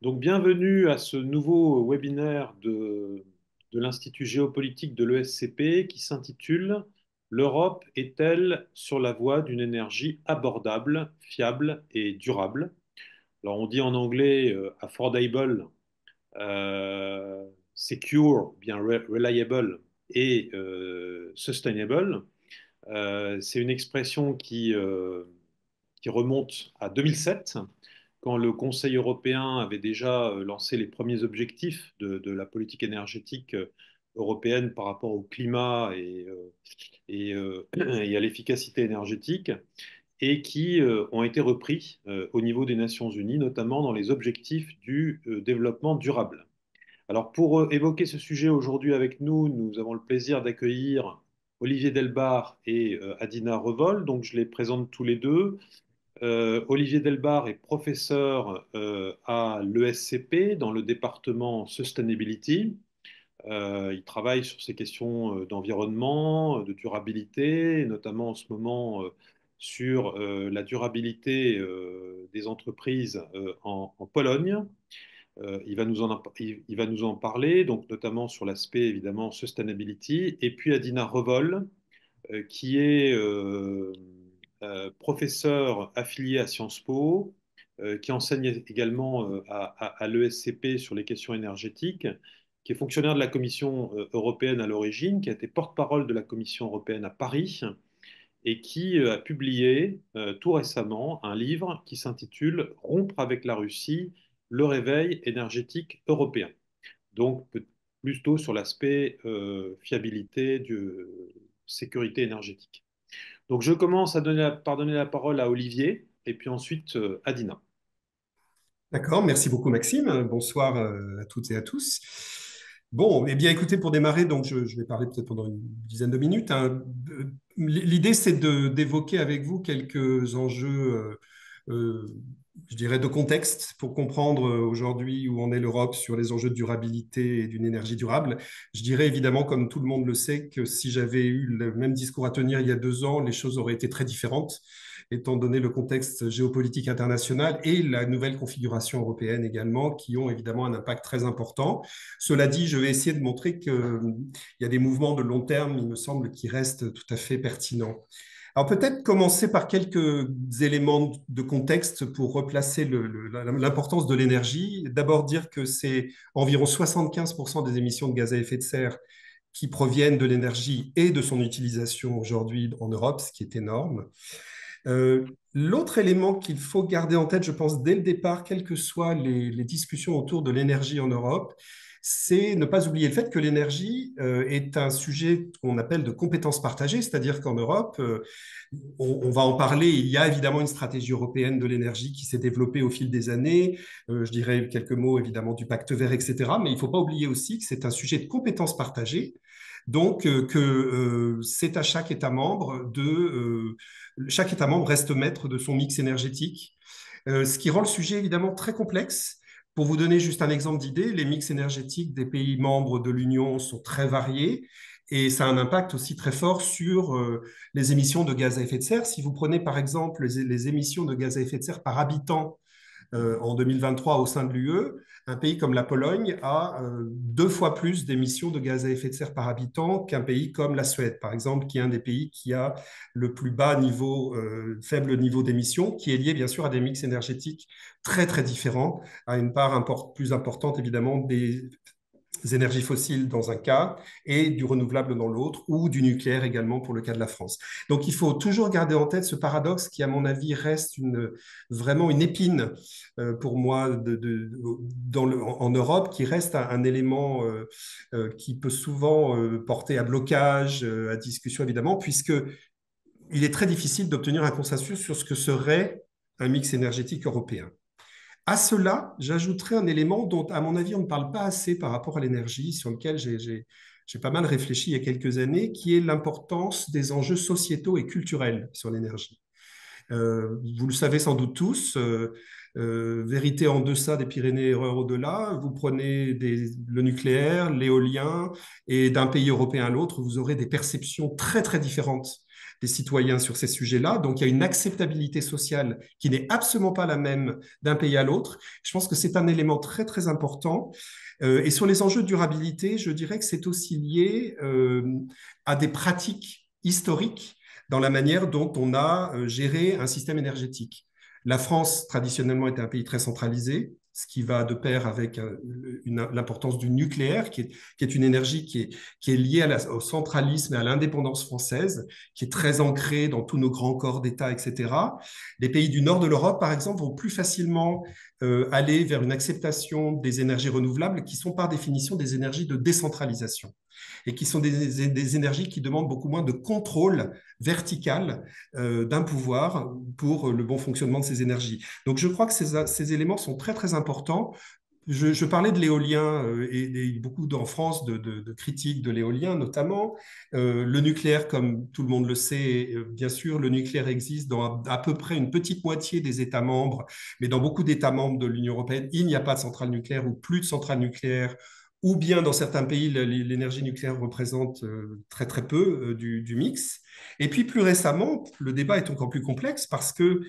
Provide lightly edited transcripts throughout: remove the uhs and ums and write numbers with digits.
Donc, bienvenue à ce nouveau webinaire de l'Institut géopolitique de l'ESCP qui s'intitule «L'Europe est-elle sur la voie d'une énergie abordable, fiable et durable?» Alors, on dit en anglais affordable, secure, bien reliable et sustainable. C'est une expression qui remonte à 2007, quand le Conseil européen avait déjà lancé les premiers objectifs de la politique énergétique européenne par rapport au climat et à l'efficacité énergétique, et qui ont été repris au niveau des Nations Unies, notamment dans les objectifs du développement durable. Alors pour évoquer ce sujet aujourd'hui avec nous, nous avons le plaisir d'accueillir Olivier Delbar et Adina Revol. Donc je les présente tous les deux. Olivier Delbar est professeur à l'ESCP dans le département Sustainability. Il travaille sur ces questions d'environnement, de durabilité, et notamment en ce moment sur la durabilité des entreprises en Pologne. Il va nous en parler, donc notamment sur l'aspect évidemment sustainability. Et puis Adina Revol, qui est professeur affilié à Sciences Po, qui enseigne également à l'ESCP sur les questions énergétiques, qui est fonctionnaire de la Commission européenne à l'origine, qui a été porte-parole de la Commission européenne à Paris et qui a publié tout récemment un livre qui s'intitule «Rompre avec la Russie, le réveil énergétique européen». Donc plutôt sur l'aspect fiabilité, sécurité énergétique. Donc je commence par donner la parole à Olivier et puis ensuite à Dina. D'accord, merci beaucoup Maxime. Bonsoir à toutes et à tous. Bon, eh bien écoutez, pour démarrer, donc je vais parler peut-être pendant une dizaine de minutes, hein. L'idée, c'est d'évoquer avec vous quelques enjeux, je dirais, de contexte pour comprendre aujourd'hui où en est l'Europe sur les enjeux de durabilité et d'une énergie durable. Je dirais évidemment, comme tout le monde le sait, que si j'avais eu le même discours à tenir il y a 2 ans, les choses auraient été très différentes étant donné le contexte géopolitique international et la nouvelle configuration européenne également, qui ont évidemment un impact très important. Cela dit, je vais essayer de montrer qu'il y a des mouvements de long terme, il me semble, qui restent tout à fait pertinents. Alors peut-être commencer par quelques éléments de contexte pour replacer l'importance de l'énergie. D'abord dire que c'est environ 75% des émissions de gaz à effet de serre qui proviennent de l'énergie et de son utilisation aujourd'hui en Europe, ce qui est énorme. L'autre élément qu'il faut garder en tête, je pense, dès le départ, quelles que soient les discussions autour de l'énergie en Europe, c'est ne pas oublier le fait que l'énergie est un sujet qu'on appelle de compétences partagées, c'est-à-dire qu'en Europe, on va en parler, il y a évidemment une stratégie européenne de l'énergie qui s'est développée au fil des années, je dirais quelques mots évidemment du pacte vert, etc., mais il ne faut pas oublier aussi que c'est un sujet de compétences partagées, donc c'est à chaque État membre chaque État membre reste maître de son mix énergétique, ce qui rend le sujet évidemment très complexe. Pour vous donner juste un exemple d'idée, les mix énergétiques des pays membres de l'Union sont très variés et ça a un impact aussi très fort sur les émissions de gaz à effet de serre. Si vous prenez par exemple les émissions de gaz à effet de serre par habitant en 2023 au sein de l'UE, un pays comme la Pologne a 2 fois plus d'émissions de gaz à effet de serre par habitant qu'un pays comme la Suède, par exemple, qui est un des pays qui a le plus bas niveau, faible niveau d'émissions, qui est lié bien sûr à des mix énergétiques très très différents, à une part plus importante évidemment des énergies fossiles dans un cas et du renouvelable dans l'autre, ou du nucléaire également pour le cas de la France. Donc il faut toujours garder en tête ce paradoxe qui, à mon avis, reste vraiment une épine pour moi en Europe, qui reste un élément qui peut souvent porter à blocage, à discussion évidemment, puisque il est très difficile d'obtenir un consensus sur ce que serait un mix énergétique européen. À cela, j'ajouterai un élément dont, à mon avis, on ne parle pas assez par rapport à l'énergie, sur lequel j'ai pas mal réfléchi il y a quelques années, qui est l'importance des enjeux sociétaux et culturels sur l'énergie. Vous le savez sans doute tous, vérité en deçà des Pyrénées, erreur au-delà, vous prenez le nucléaire, l'éolien, et d'un pays européen à l'autre, vous aurez des perceptions très, très différentes des citoyens sur ces sujets-là. Donc, il y a une acceptabilité sociale qui n'est absolument pas la même d'un pays à l'autre. Je pense que c'est un élément très, très important. Et sur les enjeux de durabilité, je dirais que c'est aussi lié à des pratiques historiques dans la manière dont on a géré un système énergétique. La France, traditionnellement, était un pays très centralisé, ce qui va de pair avec l'importance du nucléaire, qui est une énergie qui est liée au centralisme et à l'indépendance française, qui est très ancrée dans tous nos grands corps d'État, etc. Les pays du nord de l'Europe, par exemple, vont plus facilement aller vers une acceptation des énergies renouvelables, qui sont par définition des énergies de décentralisation et qui sont des énergies qui demandent beaucoup moins de contrôle vertical d'un pouvoir pour le bon fonctionnement de ces énergies. Donc je crois que ces éléments sont très très importants. Je parlais de l'éolien et beaucoup en France de critiques de l'éolien notamment. Le nucléaire, comme tout le monde le sait, bien sûr, le nucléaire existe dans à peu près une petite moitié des États membres, mais dans beaucoup d'États membres de l'Union européenne, il n'y a pas de centrale nucléaire ou plus de centrales nucléaires, ou bien dans certains pays, l'énergie nucléaire représente très très peu du mix. Et puis plus récemment, le débat est encore plus complexe parce que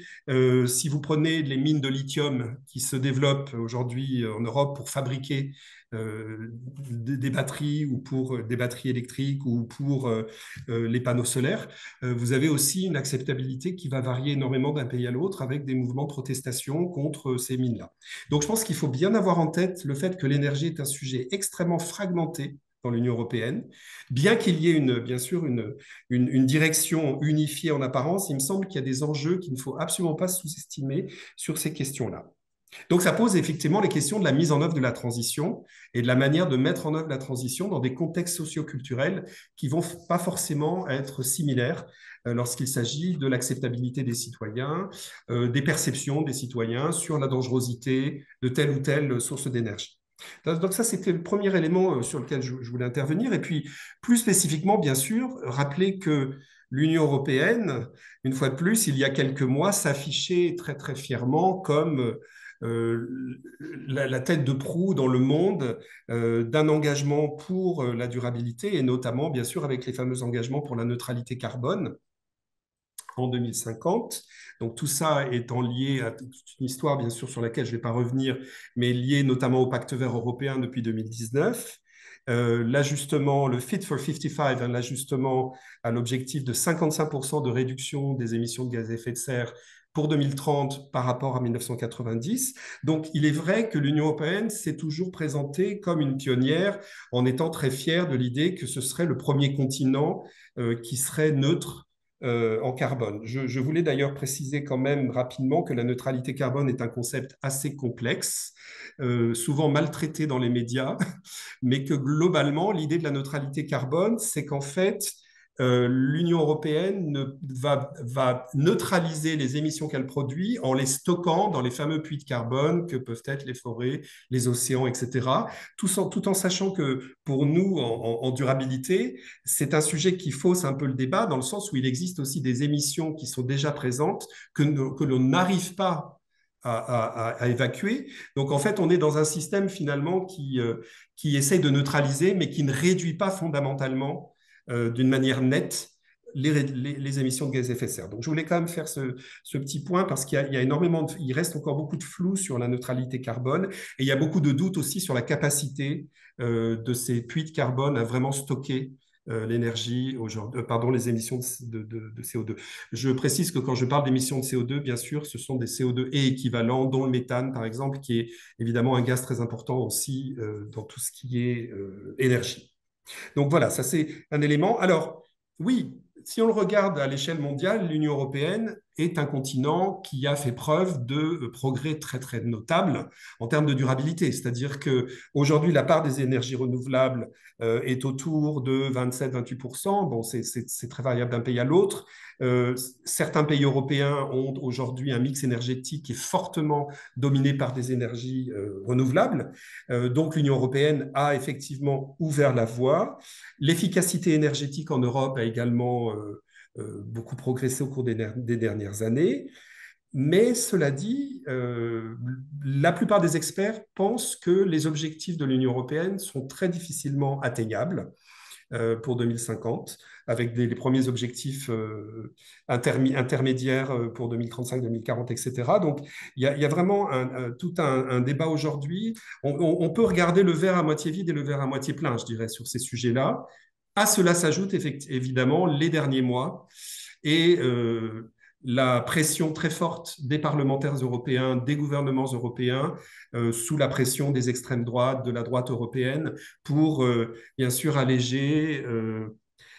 si vous prenez les mines de lithium qui se développent aujourd'hui en Europe pour fabriquer des batteries ou pour des batteries électriques ou pour les panneaux solaires, vous avez aussi une acceptabilité qui va varier énormément d'un pays à l'autre avec des mouvements de protestation contre ces mines-là. Donc je pense qu'il faut bien avoir en tête le fait que l'énergie est un sujet extrêmement fragmenté dans l'Union européenne, bien qu'il y ait bien sûr une direction unifiée en apparence, il me semble qu'il y a des enjeux qu'il ne faut absolument pas sous-estimer sur ces questions-là. Donc ça pose effectivement les questions de la mise en œuvre de la transition et de la manière de mettre en œuvre la transition dans des contextes socioculturels qui vont pas forcément être similaires lorsqu'il s'agit de l'acceptabilité des citoyens, des perceptions des citoyens sur la dangerosité de telle ou telle source d'énergie. Donc ça, c'était le premier élément sur lequel je voulais intervenir. Et puis, plus spécifiquement, bien sûr, rappeler que l'Union européenne, une fois de plus, il y a quelques mois, s'affichait très, très fièrement comme la tête de proue dans le monde d'un engagement pour la durabilité et notamment, bien sûr, avec les fameux engagements pour la neutralité carbone en 2050. Donc tout ça étant lié à toute une histoire, bien sûr, sur laquelle je ne vais pas revenir, mais lié notamment au Pacte vert européen depuis 2019. L'ajustement, le Fit for 55, hein, l'ajustement à l'objectif de 55% de réduction des émissions de gaz à effet de serre pour 2030 par rapport à 1990. Donc, il est vrai que l'Union européenne s'est toujours présentée comme une pionnière en étant très fière de l'idée que ce serait le premier continent qui serait neutre en carbone. Je voulais d'ailleurs préciser quand même rapidement que la neutralité carbone est un concept assez complexe, souvent maltraité dans les médias, mais que globalement, l'idée de la neutralité carbone, c'est qu'en fait, l'Union européenne va neutraliser les émissions qu'elle produit en les stockant dans les fameux puits de carbone que peuvent être les forêts, les océans, etc. Tout en sachant que pour nous, en durabilité, c'est un sujet qui fausse un peu le débat dans le sens où il existe aussi des émissions qui sont déjà présentes que l'on n'arrive pas à évacuer. Donc, en fait, on est dans un système finalement qui essaie de neutraliser, mais qui ne réduit pas fondamentalement d'une manière nette les émissions de gaz à effet de serre. Donc, je voulais quand même faire ce petit point parce qu'il y a énormément il reste encore beaucoup de flou sur la neutralité carbone et il y a beaucoup de doutes aussi sur la capacité de ces puits de carbone à vraiment stocker l'énergie, pardon, les émissions de CO2. Je précise que quand je parle d'émissions de CO2, bien sûr, ce sont des CO2 et équivalents, dont le méthane, par exemple, qui est évidemment un gaz très important aussi dans tout ce qui est énergie. Donc voilà, ça c'est un élément. Alors oui, si on le regarde à l'échelle mondiale, l'Union européenne est un continent qui a fait preuve de progrès très très notables en termes de durabilité. C'est-à-dire qu'aujourd'hui, la part des énergies renouvelables est autour de 27-28%. Bon, c'est très variable d'un pays à l'autre. Certains pays européens ont aujourd'hui un mix énergétique qui est fortement dominé par des énergies renouvelables. Donc l'Union européenne a effectivement ouvert la voie. L'efficacité énergétique en Europe a également beaucoup progressé au cours des dernières années. Mais cela dit, la plupart des experts pensent que les objectifs de l'Union européenne sont très difficilement atteignables pour 2050. avec les premiers objectifs intermédiaires pour 2035, 2040, etc. Donc, il y a vraiment tout un débat aujourd'hui. On peut regarder le verre à moitié vide et le verre à moitié plein, je dirais, sur ces sujets-là. À cela s'ajoutent évidemment les derniers mois et la pression très forte des parlementaires européens, des gouvernements européens, sous la pression des extrêmes droites, de la droite européenne, pour bien sûr alléger,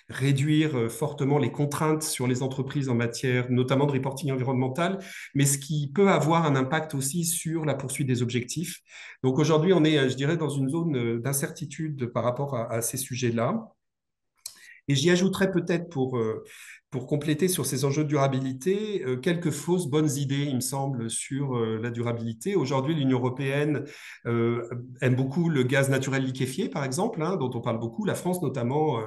réduire fortement les contraintes sur les entreprises en matière notamment de reporting environnemental, mais ce qui peut avoir un impact aussi sur la poursuite des objectifs. Donc aujourd'hui, on est, je dirais, dans une zone d'incertitude par rapport à ces sujets-là. Et j'y ajouterais peut-être pour compléter sur ces enjeux de durabilité, quelques fausses bonnes idées, il me semble, sur la durabilité. Aujourd'hui, l'Union européenne aime beaucoup le gaz naturel liquéfié, par exemple, hein, dont on parle beaucoup. La France, notamment,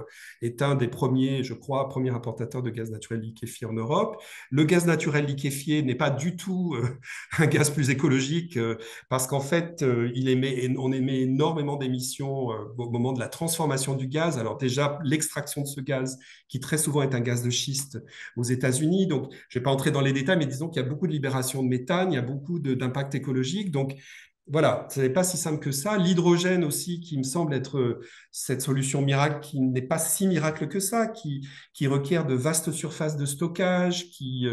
est un des premiers, je crois, premiers importateurs de gaz naturel liquéfié en Europe. Le gaz naturel liquéfié n'est pas du tout un gaz plus écologique parce qu'en fait, on émet énormément d'émissions au moment de la transformation du gaz. Alors déjà, l'extraction de ce gaz, qui très souvent est un gaz de schiste aux États-Unis. Donc, je ne vais pas entrer dans les détails, mais disons qu'il y a beaucoup de libération de méthane, il y a beaucoup d'impact écologique. Donc, voilà, ce n'est pas si simple que ça. L'hydrogène aussi, qui me semble être cette solution miracle, qui n'est pas si miracle que ça, qui requiert de vastes surfaces de stockage, qui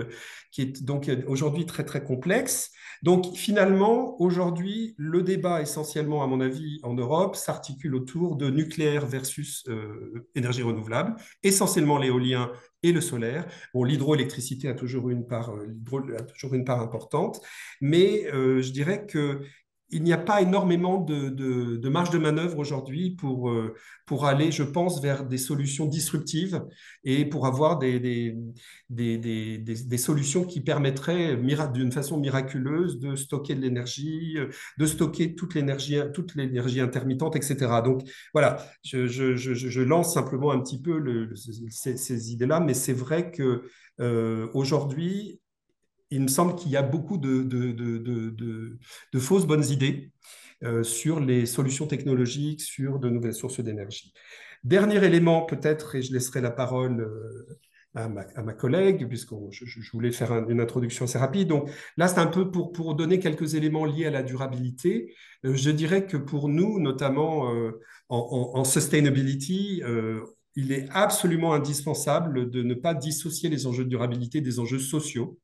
est donc aujourd'hui très, très complexe. Donc finalement, aujourd'hui, le débat essentiellement, à mon avis, en Europe, s'articule autour de nucléaire versus énergie renouvelable, essentiellement l'éolien et le solaire. Bon, l'hydroélectricité a toujours a toujours une part importante, mais je dirais que il n'y a pas énormément de marge de manœuvre aujourd'hui pour aller, je pense, vers des solutions disruptives et pour avoir des solutions qui permettraient d'une façon miraculeuse de stocker de l'énergie, de stocker toute l'énergie intermittente, etc. Donc voilà, je lance simplement un petit peu ces idées-là, mais c'est vrai que aujourd'hui, il me semble qu'il y a beaucoup de fausses bonnes idées sur les solutions technologiques, sur de nouvelles sources d'énergie. Dernier élément peut-être, et je laisserai la parole à ma collègue, puisque je voulais faire une introduction assez rapide. Donc là, c'est un peu pour donner quelques éléments liés à la durabilité. Je dirais que pour nous, notamment en sustainability, il est absolument indispensable de ne pas dissocier les enjeux de durabilité des enjeux sociaux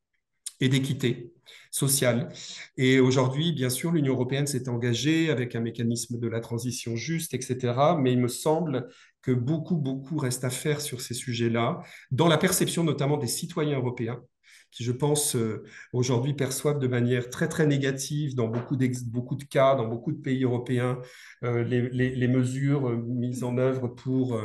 et d'équité sociale. Et aujourd'hui, bien sûr, l'Union européenne s'est engagée avec un mécanisme de la transition juste, etc. Mais il me semble que beaucoup reste à faire sur ces sujets-là, dans la perception notamment des citoyens européens, qui, je pense, aujourd'hui perçoivent de manière très négative dans beaucoup de cas, dans beaucoup de pays européens, les mesures mises en œuvre pour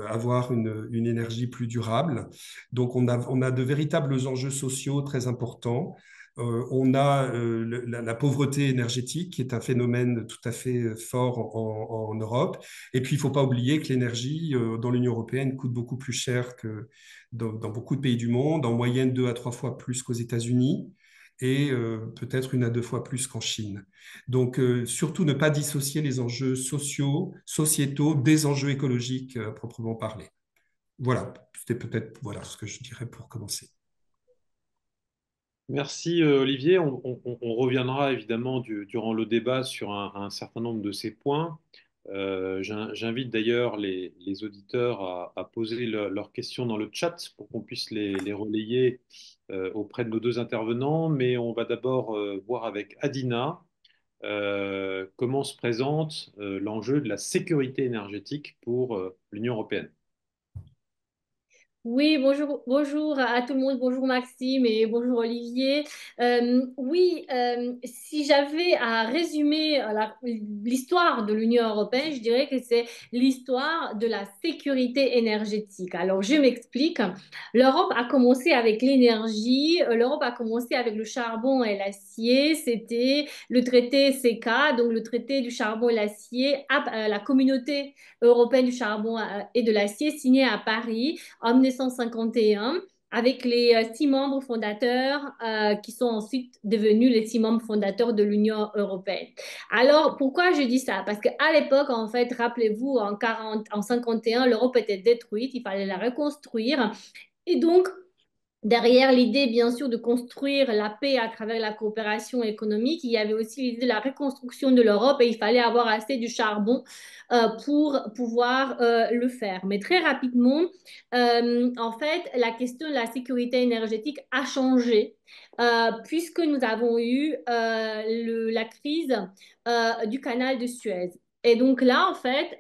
avoir une énergie plus durable. Donc, on a de véritables enjeux sociaux très importants. On a la pauvreté énergétique, qui est un phénomène tout à fait fort en Europe. Et puis, il ne faut pas oublier que l'énergie dans l'Union européenne coûte beaucoup plus cher que dans beaucoup de pays du monde, en moyenne 2 à 3 fois plus qu'aux États-Unis et peut-être 1 à 2 fois plus qu'en Chine. Donc, surtout ne pas dissocier les enjeux sociaux, sociétaux des enjeux écologiques proprement parlés. Voilà, c'était peut-être voilà ce que je dirais pour commencer. Merci Olivier. On reviendra évidemment durant le débat sur un certain nombre de ces points. J'invite d'ailleurs les auditeurs à poser leurs questions dans le chat pour qu'on puisse les relayer auprès de nos deux intervenants. Mais on va d'abord voir avec Adina comment se présente l'enjeu de la sécurité énergétique pour l'Union européenne. Oui, bonjour à tout le monde, bonjour Maxime et bonjour Olivier. Oui, si j'avais à résumer l'histoire de l'Union européenne, je dirais que c'est l'histoire de la sécurité énergétique. Alors, je m'explique. L'Europe a commencé avec l'énergie, l'Europe a commencé avec le charbon et l'acier. C'était le traité CECA, donc le traité du charbon et l'acier, la communauté européenne du charbon et de l'acier signé à Paris en 1951 avec les 6 membres fondateurs qui sont ensuite devenus les 6 membres fondateurs de l'Union européenne. Alors, pourquoi je dis ça? Parce qu'à l'époque, en fait, rappelez-vous, en 51, l'Europe était détruite, il fallait la reconstruire. Et donc, derrière l'idée, bien sûr, de construire la paix à travers la coopération économique, il y avait aussi l'idée de la reconstruction de l'Europe et il fallait avoir assez du charbon pour pouvoir le faire. Mais très rapidement, en fait, la question de la sécurité énergétique a changé puisque nous avons eu la crise du canal de Suez. Et donc là, en fait,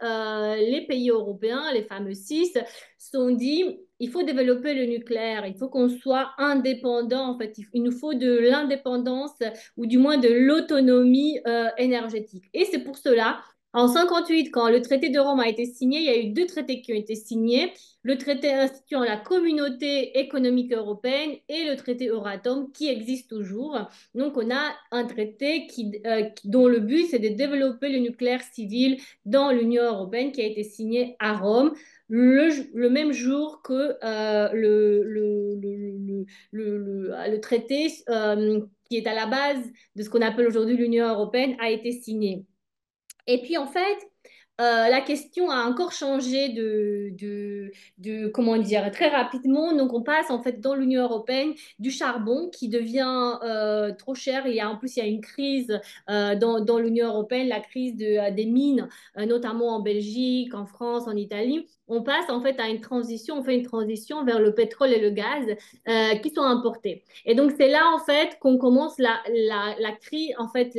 les pays européens, les fameux six, se sont dit, il faut développer le nucléaire, il faut qu'on soit indépendant, en fait, il nous faut de l'indépendance ou du moins de l'autonomie énergétique. Et c'est pour cela, en 58, quand le traité de Rome a été signé, il y a eu 2 traités qui ont été signés, le traité instituant la communauté économique européenne et le traité Euratom qui existe toujours. Donc, on a un traité dont le but, c'est de développer le nucléaire civil dans l'Union européenne qui a été signé à Rome le même jour que le traité qui est à la base de ce qu'on appelle aujourd'hui l'Union européenne a été signé. Et puis, en fait, la question a encore changé comment dire, très rapidement. Donc, on passe en fait dans l'Union européenne du charbon qui devient trop cher. En plus, il y a une crise dans l'Union européenne, la crise des mines, notamment en Belgique, en France, en Italie. On passe en fait à une transition, on fait une transition vers le pétrole et le gaz qui sont importés. Et donc, c'est là, en fait, qu'on commence la crise, en fait,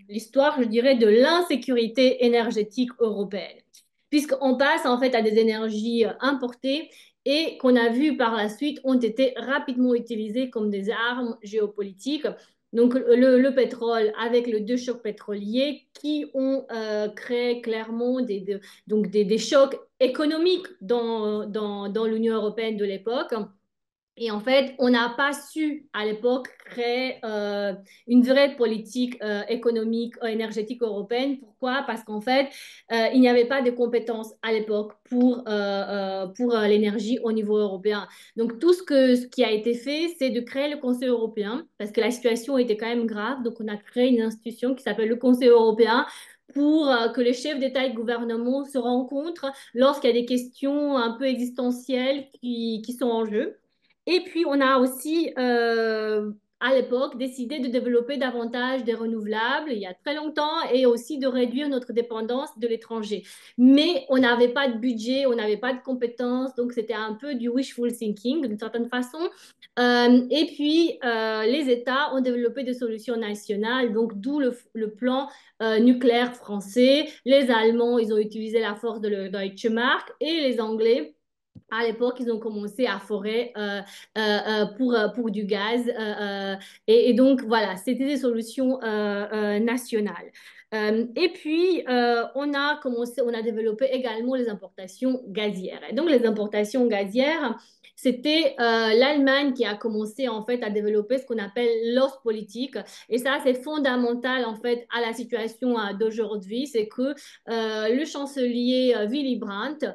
l'histoire, je dirais, de l'insécurité énergétique européenne. Puisqu'on passe, en fait, à des énergies importées et qu'on a vu par la suite ont été rapidement utilisées comme des armes géopolitiques. Donc, le pétrole avec les 2 chocs pétroliers qui ont créé clairement des chocs économiques dans l'Union européenne de l'époque. Et en fait, on n'a pas su à l'époque créer une vraie politique économique, énergétique européenne. Pourquoi? Parce qu'en fait, il n'y avait pas de compétences à l'époque pour l'énergie au niveau européen. Donc, ce qui a été fait, c'est de créer le Conseil européen, parce que la situation était quand même grave. Donc, on a créé une institution qui s'appelle le Conseil européen pour que les chefs d'État et de gouvernement se rencontrent lorsqu'il y a des questions un peu existentielles qui sont en jeu. Et puis, on a aussi, à l'époque, décidé de développer davantage des renouvelables il y a très longtemps et aussi de réduire notre dépendance de l'étranger. Mais on n'avait pas de budget, on n'avait pas de compétences, donc c'était un peu du wishful thinking d'une certaine façon. Et puis, les États ont développé des solutions nationales, donc d'où le plan nucléaire français. Les Allemands, ils ont utilisé la force de le Deutsche Mark et les Anglais à l'époque, ils ont commencé à forer pour du gaz. Et donc, voilà, c'était des solutions nationales. Et puis, on a développé également les importations gazières. Et donc, les importations gazières, c'était l'Allemagne qui a commencé en fait à développer ce qu'on appelle l'Ostpolitik. Et ça, c'est fondamental en fait à la situation d'aujourd'hui. C'est que le chancelier Willy Brandt,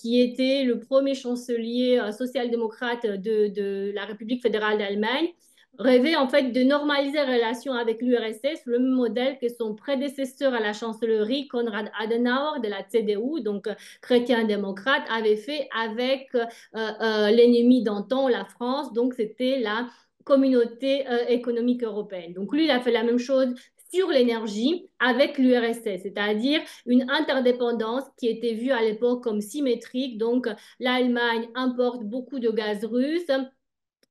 qui était le premier chancelier social-démocrate de la République fédérale d'Allemagne, rêvait en fait de normaliser les relations avec l'URSS, le même modèle que son prédécesseur à la chancellerie, Konrad Adenauer de la CDU, donc chrétien-démocrate, avait fait avec l'ennemi d'antan, la France, donc c'était la communauté économique européenne. Donc lui, il a fait la même chose sur l'énergie avec l'URSS, c'est-à-dire une interdépendance qui était vue à l'époque comme symétrique. Donc, l'Allemagne importe beaucoup de gaz russe,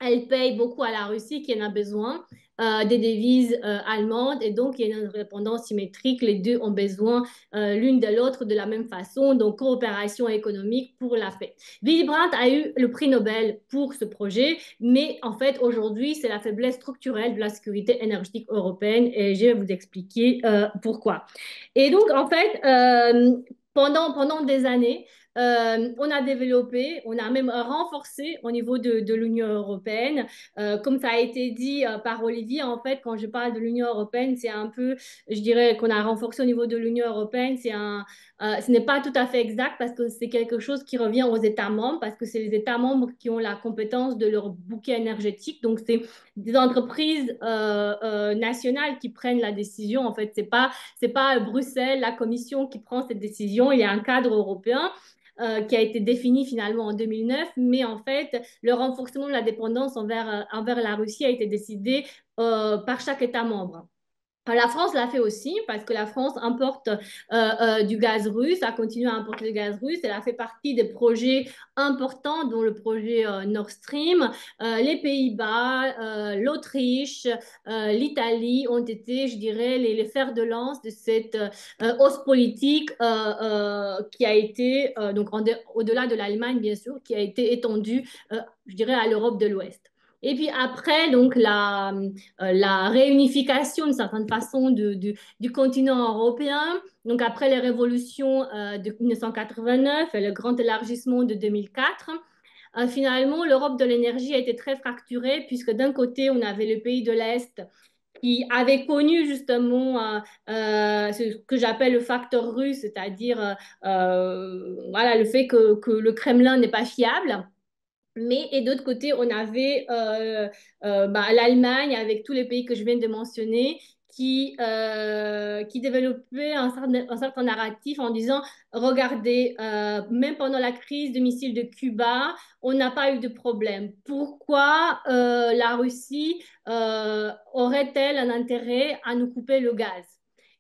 elle paye beaucoup à la Russie qui en a besoin des devises allemandes et donc il y a une dépendance symétrique. Les deux ont besoin l'une de l'autre de la même façon, donc coopération économique pour la paix. Willy Brandt a eu le prix Nobel pour ce projet, mais en fait aujourd'hui c'est la faiblesse structurelle de la sécurité énergétique européenne et je vais vous expliquer pourquoi. Et donc en fait pendant des années, on a développé, on a même renforcé au niveau de l'Union européenne. Comme ça a été dit par Olivier, en fait, quand je parle de l'Union européenne, c'est un peu, je dirais qu'on a renforcé au niveau de l'Union européenne, ce n'est pas tout à fait exact parce que c'est quelque chose qui revient aux États membres, parce que c'est les États membres qui ont la compétence de leur bouquet énergétique. Donc, c'est des entreprises nationales qui prennent la décision. En fait, c'est pas Bruxelles, la Commission qui prend cette décision. Il y a un cadre européen qui a été défini finalement en 2009, mais en fait, le renforcement de la dépendance envers la Russie a été décidé par chaque État membre. La France l'a fait aussi parce que la France importe du gaz russe, a continué à importer du gaz russe. Elle a fait partie des projets importants, dont le projet Nord Stream. Les Pays-Bas, l'Autriche, l'Italie ont été, je dirais, les fers de lance de cette hausse politique qui a été, donc au-delà de l'Allemagne, bien sûr, qui a été étendue, je dirais, à l'Europe de l'Ouest. Et puis après, donc la réunification d'une certaine façon du continent européen. Donc après les révolutions de 1989 et le grand élargissement de 2004, finalement, l'Europe de l'énergie a été très fracturée puisque d'un côté, on avait le pays de l'Est qui avait connu justement ce que j'appelle le facteur russe, c'est-à-dire voilà, le fait que le Kremlin n'est pas fiable. Mais, et d'autre côté, on avait l'Allemagne avec tous les pays que je viens de mentionner qui développaient un certain narratif en disant, regardez, même pendant la crise de missiles de Cuba, on n'a pas eu de problème. Pourquoi la Russie aurait-elle un intérêt à nous couper le gaz?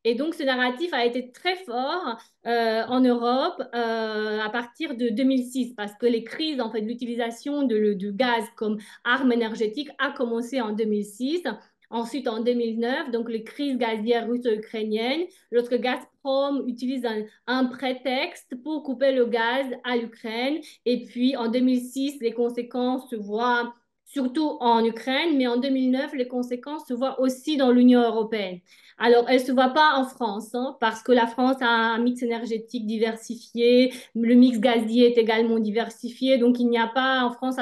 Et donc, ce narratif a été très fort en Europe à partir de 2006 parce que les crises, en fait, l'utilisation du gaz comme arme énergétique a commencé en 2006. Ensuite, en 2009, donc les crises gazières russo-ukrainiennes, lorsque Gazprom utilise un prétexte pour couper le gaz à l'Ukraine. Et puis, en 2006, les conséquences se voient surtout en Ukraine, mais en 2009, les conséquences se voient aussi dans l'Union européenne. Alors, elle ne se voit pas en France, hein, parce que la France a un mix énergétique diversifié, le mix gazier est également diversifié, donc il n'y a pas, en France,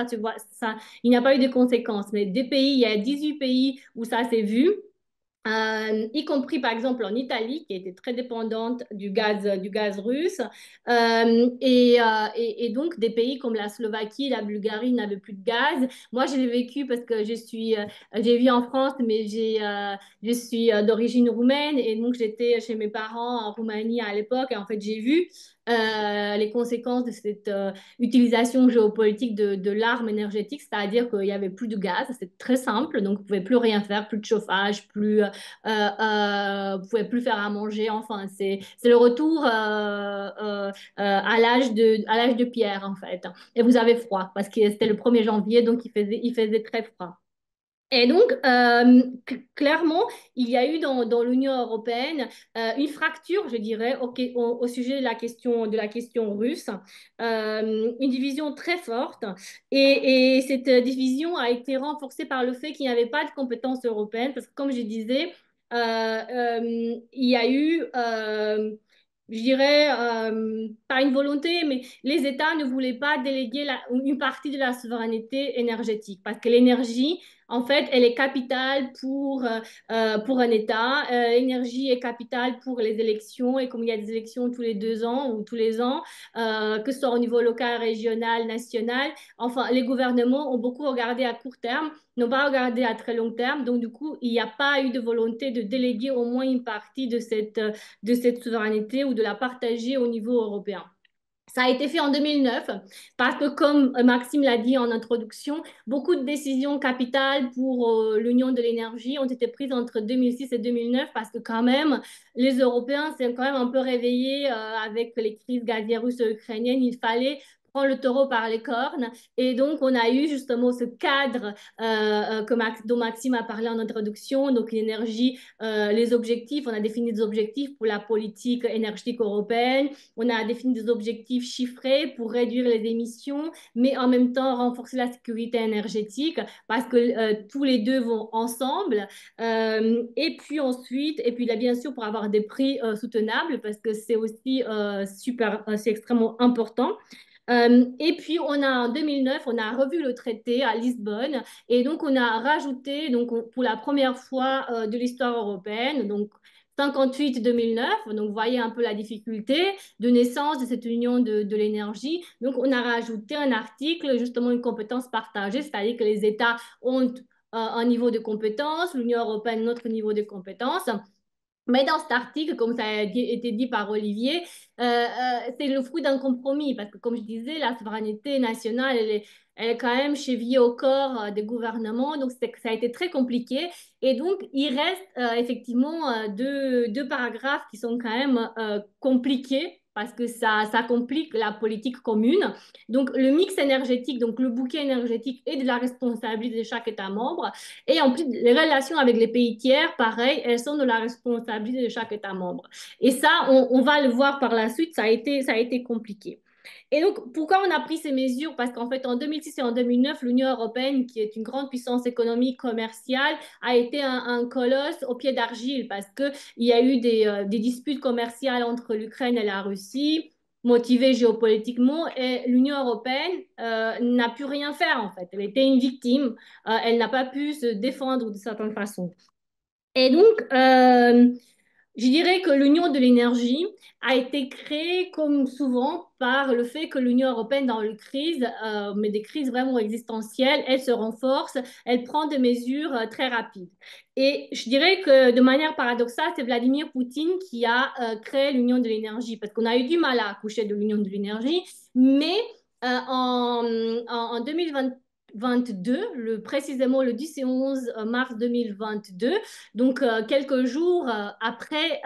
il n'y a pas eu de conséquences. Mais des pays, il y a 18 pays où ça s'est vu. Y compris par exemple en Italie, qui était très dépendante du gaz russe. Et donc, des pays comme la Slovaquie, la Bulgarie n'avaient plus de gaz. Moi, je l'ai vécu parce que j'ai vécu en France, mais je suis d'origine roumaine. Et donc, j'étais chez mes parents en Roumanie à l'époque. Et en fait, j'ai vu les conséquences de cette utilisation géopolitique de l'arme énergétique, c'est-à-dire qu'il n'y avait plus de gaz, c'est très simple, donc vous ne pouvez plus rien faire, plus de chauffage, vous ne pouvez plus faire à manger, enfin, c'est le retour à l'âge de pierre, en fait. Et vous avez froid, parce que c'était le 1er janvier, donc il faisait très froid. Et donc, clairement, il y a eu dans l'Union européenne une fracture, je dirais, au sujet de la question russe, une division très forte. Et cette division a été renforcée par le fait qu'il n'y avait pas de compétences européennes, parce que comme je disais, il y a eu, je dirais, pas une volonté, mais les États ne voulaient pas déléguer une partie de la souveraineté énergétique, parce que l'énergie, en fait, elle est capitale pour un État. L'énergie est capitale pour les élections. Et comme il y a des élections tous les 2 ans ou tous les ans, que ce soit au niveau local, régional, national, enfin, les gouvernements ont beaucoup regardé à court terme, n'ont pas regardé à très long terme. Donc, du coup, il n'y a pas eu de volonté de déléguer au moins une partie de cette souveraineté ou de la partager au niveau européen. Ça a été fait en 2009 parce que, comme Maxime l'a dit en introduction, beaucoup de décisions capitales pour l'Union de l'énergie ont été prises entre 2006 et 2009 parce que quand même, les Européens s'est quand même un peu réveillés avec les crises gazières russes et ukrainiennes. Il fallait prend le taureau par les cornes. Et donc, on a eu justement ce cadre dont Maxime a parlé en introduction, donc l'énergie, les objectifs. On a défini des objectifs pour la politique énergétique européenne. On a défini des objectifs chiffrés pour réduire les émissions, mais en même temps renforcer la sécurité énergétique parce que tous les deux vont ensemble. Et puis ensuite, et puis là, bien sûr, pour avoir des prix soutenables parce que c'est aussi c'est extrêmement important. Et puis, en 2009, on a revu le traité à Lisbonne et donc on a rajouté, donc, pour la première fois de l'histoire européenne, donc 58-2009, donc vous voyez un peu la difficulté de naissance de cette union de l'énergie. Donc, on a rajouté un article, justement une compétence partagée, c'est-à-dire que les États ont un niveau de compétence, l'Union européenne, notre niveau de compétence. Mais dans cet article, comme ça a été dit par Olivier, c'est le fruit d'un compromis parce que, comme je disais, la souveraineté nationale, elle est quand même chevillée au corps des gouvernements. Donc, ça a été très compliqué. Et donc, il reste effectivement deux paragraphes qui sont quand même compliqués parce que ça complique la politique commune. Donc, le mix énergétique, donc le bouquet énergétique est de la responsabilité de chaque État membre. Et en plus, les relations avec les pays tiers, pareil, elles sont de la responsabilité de chaque État membre. Et ça, on va le voir par la suite, ça a été compliqué. Et donc, pourquoi on a pris ces mesures? Parce qu'en fait, en 2006 et en 2009, l'Union européenne, qui est une grande puissance économique, commerciale, a été un colosse au pied d'argile parce qu'il y a eu des disputes commerciales entre l'Ukraine et la Russie, motivées géopolitiquement, et l'Union européenne n'a pu rien faire en fait. Elle était une victime, elle n'a pas pu se défendre de certaines façons. Et donc, je dirais que l'Union de l'énergie a été créée, comme souvent, par le fait que l'Union européenne, dans les crises, mais des crises vraiment existentielles, elle se renforce, elle prend des mesures très rapides. Et je dirais que de manière paradoxale, c'est Vladimir Poutine qui a créé l'Union de l'énergie, parce qu'on a eu du mal à accoucher de l'Union de l'énergie, mais en 2022, précisément le 10 et 11 mars 2022, donc quelques jours après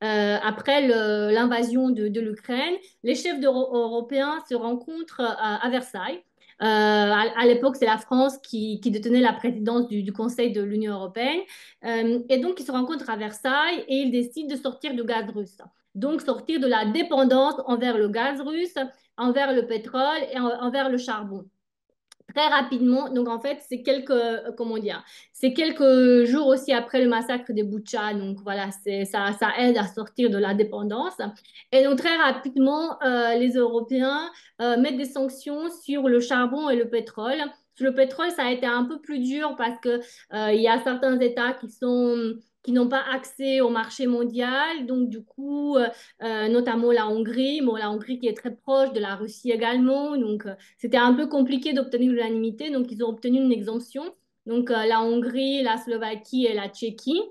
l'invasion de l'Ukraine, les chefs européens se rencontrent à Versailles. À l'époque, c'est la France qui détenait la présidence du Conseil de l'Union européenne. Et donc, ils se rencontrent à Versailles et ils décident de sortir du gaz russe. Donc, sortir de la dépendance envers le gaz russe, envers le pétrole et envers le charbon très rapidement. Donc, en fait, comment dire, c'est quelques jours aussi après le massacre de Boutcha. Donc, voilà, ça aide à sortir de la dépendance. Et donc, très rapidement, les Européens mettent des sanctions sur le charbon et le pétrole. Sur le pétrole, ça a été un peu plus dur parce que il y a certains États qui n'ont pas accès au marché mondial. Donc, du coup, notamment la Hongrie. Bon, la Hongrie qui est très proche de la Russie également. Donc, c'était un peu compliqué d'obtenir l'unanimité. Donc, ils ont obtenu une exemption. Donc, la Hongrie, la Slovaquie et la Tchéquie.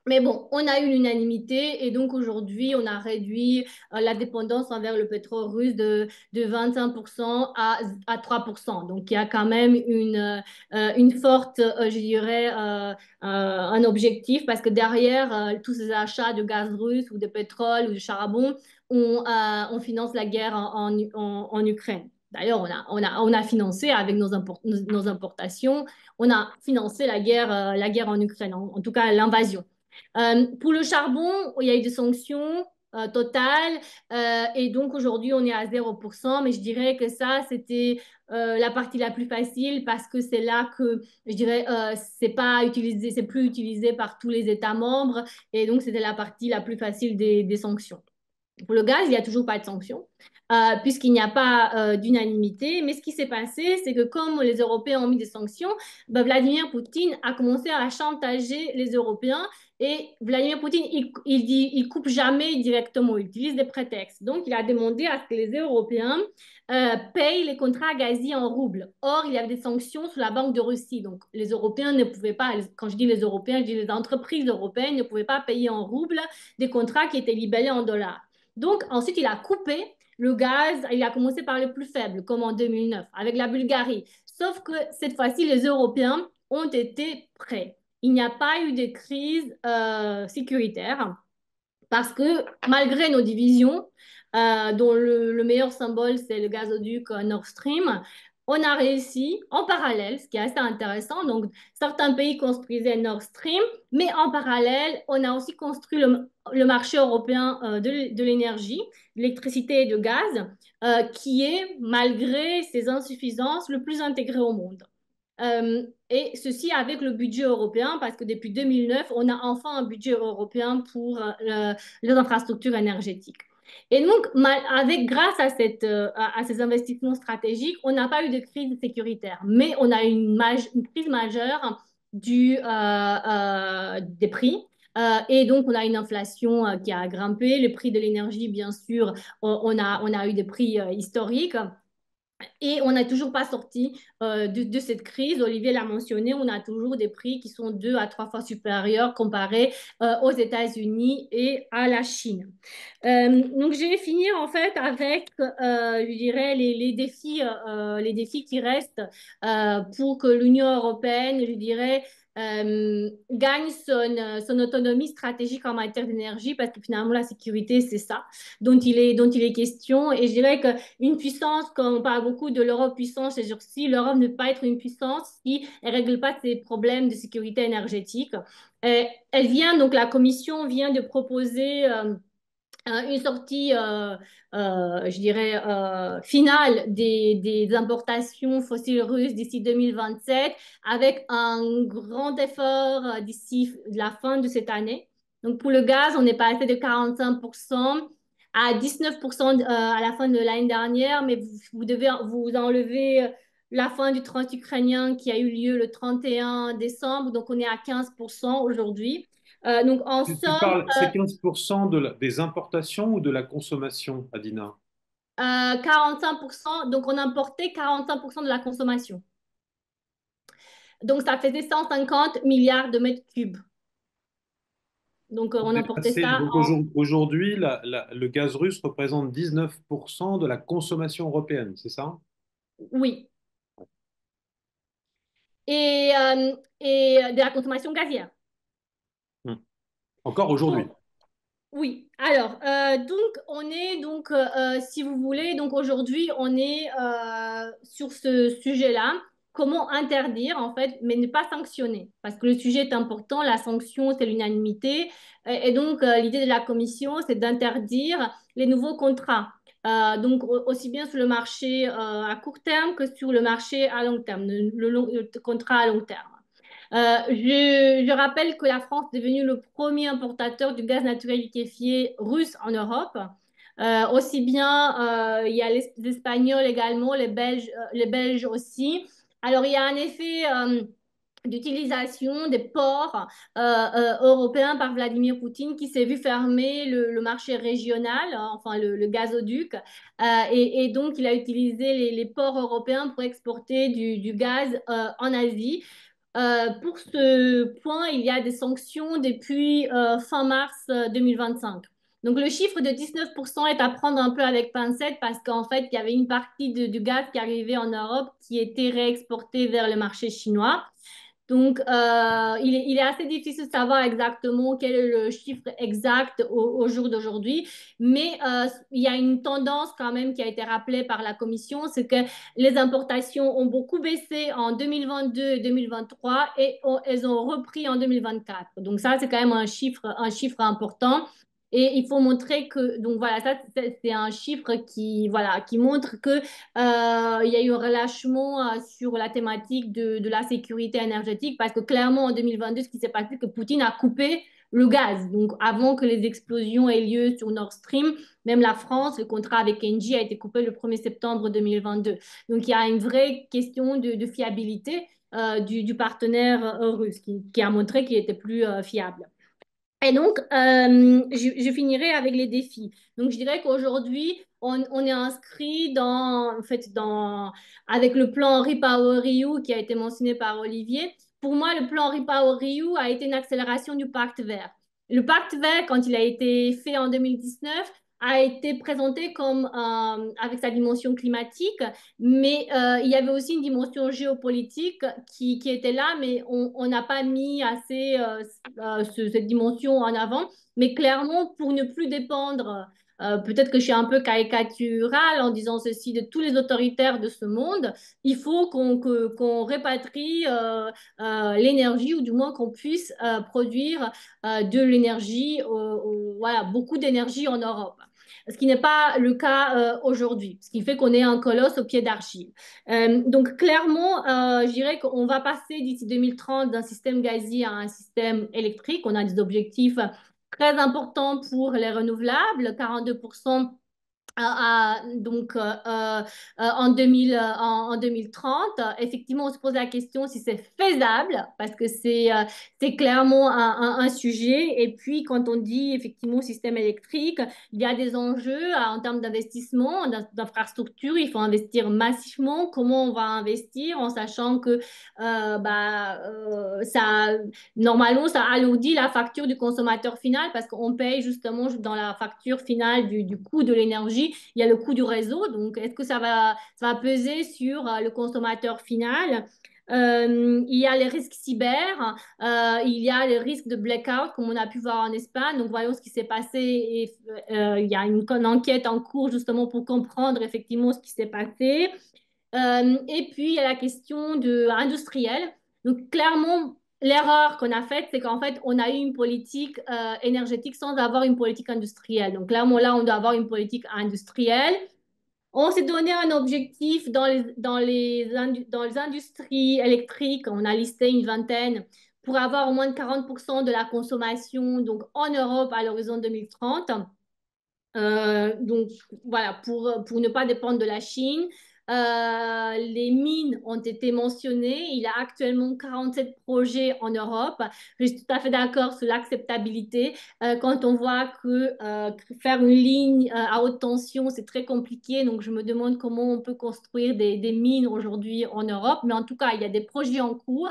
Mais bon, on a eu l'unanimité et donc aujourd'hui, on a réduit la dépendance envers le pétrole russe de 25% à 3%. Donc, il y a quand même une forte, je dirais, un objectif parce que derrière tous ces achats de gaz russe ou de pétrole ou de charbon, on finance la guerre en Ukraine. D'ailleurs, on a financé avec nos importations, on a financé la guerre en Ukraine, en tout cas l'invasion. Pour le charbon, il y a eu des sanctions totales et donc aujourd'hui on est à 0%, mais je dirais que ça c'était la partie la plus facile parce que c'est là que je dirais c'est plus utilisé par tous les États membres et donc c'était la partie la plus facile des sanctions. Pour le gaz, il n'y a toujours pas de sanctions, puisqu'il n'y a pas d'unanimité. Mais ce qui s'est passé, c'est que comme les Européens ont mis des sanctions, ben, Vladimir Poutine a commencé à chantager les Européens. Et Vladimir Poutine, il coupe jamais directement, il utilise des prétextes. Donc, il a demandé à ce que les Européens payent les contrats gaziers en roubles. Or, il y avait des sanctions sur la Banque de Russie. Donc, les Européens ne pouvaient pas, quand je dis les Européens, je dis les entreprises européennes ne pouvaient pas payer en roubles des contrats qui étaient libellés en dollars. Donc, ensuite, il a coupé le gaz. Il a commencé par le plus faible, comme en 2009, avec la Bulgarie. Sauf que cette fois-ci, les Européens ont été prêts. Il n'y a pas eu de crise sécuritaire parce que malgré nos divisions, dont le meilleur symbole, c'est le gazoduc Nord Stream. On a réussi en parallèle, ce qui est assez intéressant. Donc, certains pays construisaient Nord Stream, mais en parallèle, on a aussi construit le marché européen de l'énergie, d'électricité et de gaz, qui est, malgré ses insuffisances, le plus intégré au monde. Et ceci avec le budget européen, parce que depuis 2009, on a enfin un budget européen pour les infrastructures énergétiques. Et donc, grâce à ces investissements stratégiques, on n'a pas eu de crise sécuritaire, mais on a eu une crise majeure des prix. Et donc, on a une inflation qui a grimpé. Le prix de l'énergie, bien sûr, on a eu des prix historiques. Et on n'est toujours pas sorti de cette crise. Olivier l'a mentionné, on a toujours des prix qui sont 2 à 3 fois supérieurs comparés aux États-Unis et à la Chine. Donc, je vais finir en fait avec, je dirais, les défis qui restent pour que l'Union européenne, je dirais, gagne son autonomie stratégique en matière d'énergie, parce que finalement, la sécurité, c'est ça dont il est question. Et je dirais qu'une puissance, quand on parle beaucoup de l'Europe puissance ces jours-ci, l'Europe ne peut pas être une puissance si elle ne règle pas ses problèmes de sécurité énergétique. Donc la Commission vient de proposer une sortie, je dirais, finale des importations fossiles russes d'ici 2027, avec un grand effort d'ici la fin de cette année. Donc pour le gaz, on est passé de 45% à 19% à la fin de l'année dernière, mais vous devez vous enlever la fin du transit ukrainien qui a eu lieu le 31 décembre, donc on est à 15% aujourd'hui. Donc en Tu somme, parles, c'est 15% des importations ou de la consommation, Adina? 45%, donc on importait 45% de la consommation. Donc ça faisait 150 milliards de mètres cubes. Donc on importait ça Donc en... aujourd'hui, le gaz russe représente 19% de la consommation européenne, c'est ça? Oui. Et de la consommation gazière. Hmm. Encore aujourd'hui. Bon, oui, alors, si vous voulez, donc aujourd'hui, on est sur ce sujet-là. Comment interdire, en fait, mais ne pas sanctionner? Parce que le sujet est important, la sanction, c'est l'unanimité. Et donc, l'idée de la commission, c'est d'interdire les nouveaux contrats. Donc, aussi bien sur le marché à court terme que sur le marché à long terme, le contrat à long terme. Je rappelle que la France est devenue le premier importateur du gaz naturel liquéfié russe en Europe. Aussi bien, il y a les Espagnols également, les Belges aussi. Alors, il y a un effet d'utilisation des ports européens par Vladimir Poutine qui s'est vu fermer le marché régional, hein, enfin le gazoduc. Et donc, il a utilisé les ports européens pour exporter du gaz en Asie. Pour ce point, il y a des sanctions depuis fin mars 2025. Donc, le chiffre de 19% est à prendre un peu avec pincette parce qu'en fait, il y avait une partie du gaz qui arrivait en Europe qui était réexporté vers le marché chinois. Donc, il est assez difficile de savoir exactement quel est le chiffre exact au jour d'aujourd'hui, mais il y a une tendance quand même qui a été rappelée par la Commission, c'est que les importations ont beaucoup baissé en 2022 et 2023 et elles ont repris en 2024. Donc ça, c'est quand même un chiffre important. Et il faut montrer que, donc voilà, ça, c'est un chiffre voilà, qui montre que il y a eu un relâchement sur la thématique de la sécurité énergétique parce que clairement en 2022, ce qui s'est passé, c'est que Poutine a coupé le gaz. Donc avant que les explosions aient lieu sur Nord Stream, même la France, le contrat avec Engie a été coupé le 1er septembre 2022. Donc il y a une vraie question de fiabilité du partenaire russe qui a montré qu'il était plus fiable. Et donc, je finirai avec les défis. Donc, je dirais qu'aujourd'hui, on est inscrit avec le plan REPowerEU qui a été mentionné par Olivier. Pour moi, le plan REPowerEU a été une accélération du pacte vert. Le pacte vert, quand il a été fait en 2019, a été présenté comme avec sa dimension climatique, mais il y avait aussi une dimension géopolitique qui était là, mais on n'a pas mis assez cette dimension en avant. Mais clairement, pour ne plus dépendre peut-être que je suis un peu caricaturale en disant ceci de tous les autoritaires de ce monde, il faut qu'on répatrie l'énergie ou du moins qu'on puisse produire de l'énergie, voilà, beaucoup d'énergie en Europe. Ce qui n'est pas le cas aujourd'hui, ce qui fait qu'on est un colosse au pied d'argile. Donc clairement, je dirais qu'on va passer d'ici 2030 d'un système gazier à un système électrique. On a des objectifs très importants pour les renouvelables, 42% donc en 2030. Effectivement, on se pose la question si c'est faisable parce que c'est clairement un sujet. Et puis, quand on dit effectivement système électrique, il y a des enjeux en termes d'investissement, d'infrastructure. Il faut investir massivement. Comment on va investir en sachant que ça, normalement, ça alourdit la facture du consommateur final parce qu'on paye justement dans la facture finale du coût de l'énergie, il y a le coût du réseau. Donc, est-ce que ça va peser sur le consommateur final? Il y a les risques cyber, il y a les risques de blackout, comme on a pu voir en Espagne. Donc, voyons ce qui s'est passé. Et, il y a une enquête en cours justement pour comprendre effectivement ce qui s'est passé. Et puis, il y a la question industrielle. Donc, clairement, l'erreur qu'on a faite, c'est qu'en fait, on a eu une politique énergétique sans avoir une politique industrielle. Donc, clairement, là, on doit avoir une politique industrielle. On s'est donné un objectif dans les industries électriques. On a listé une vingtaine pour avoir au moins 40% de la consommation donc en Europe à l'horizon 2030. Donc voilà, pour ne pas dépendre de la Chine. Les mines ont été mentionnées. Il y a actuellement 47 projets en Europe. Je suis tout à fait d'accord sur l'acceptabilité. Quand on voit que faire une ligne à haute tension, c'est très compliqué. Donc, je me demande comment on peut construire des mines aujourd'hui en Europe. Mais en tout cas, il y a des projets en cours.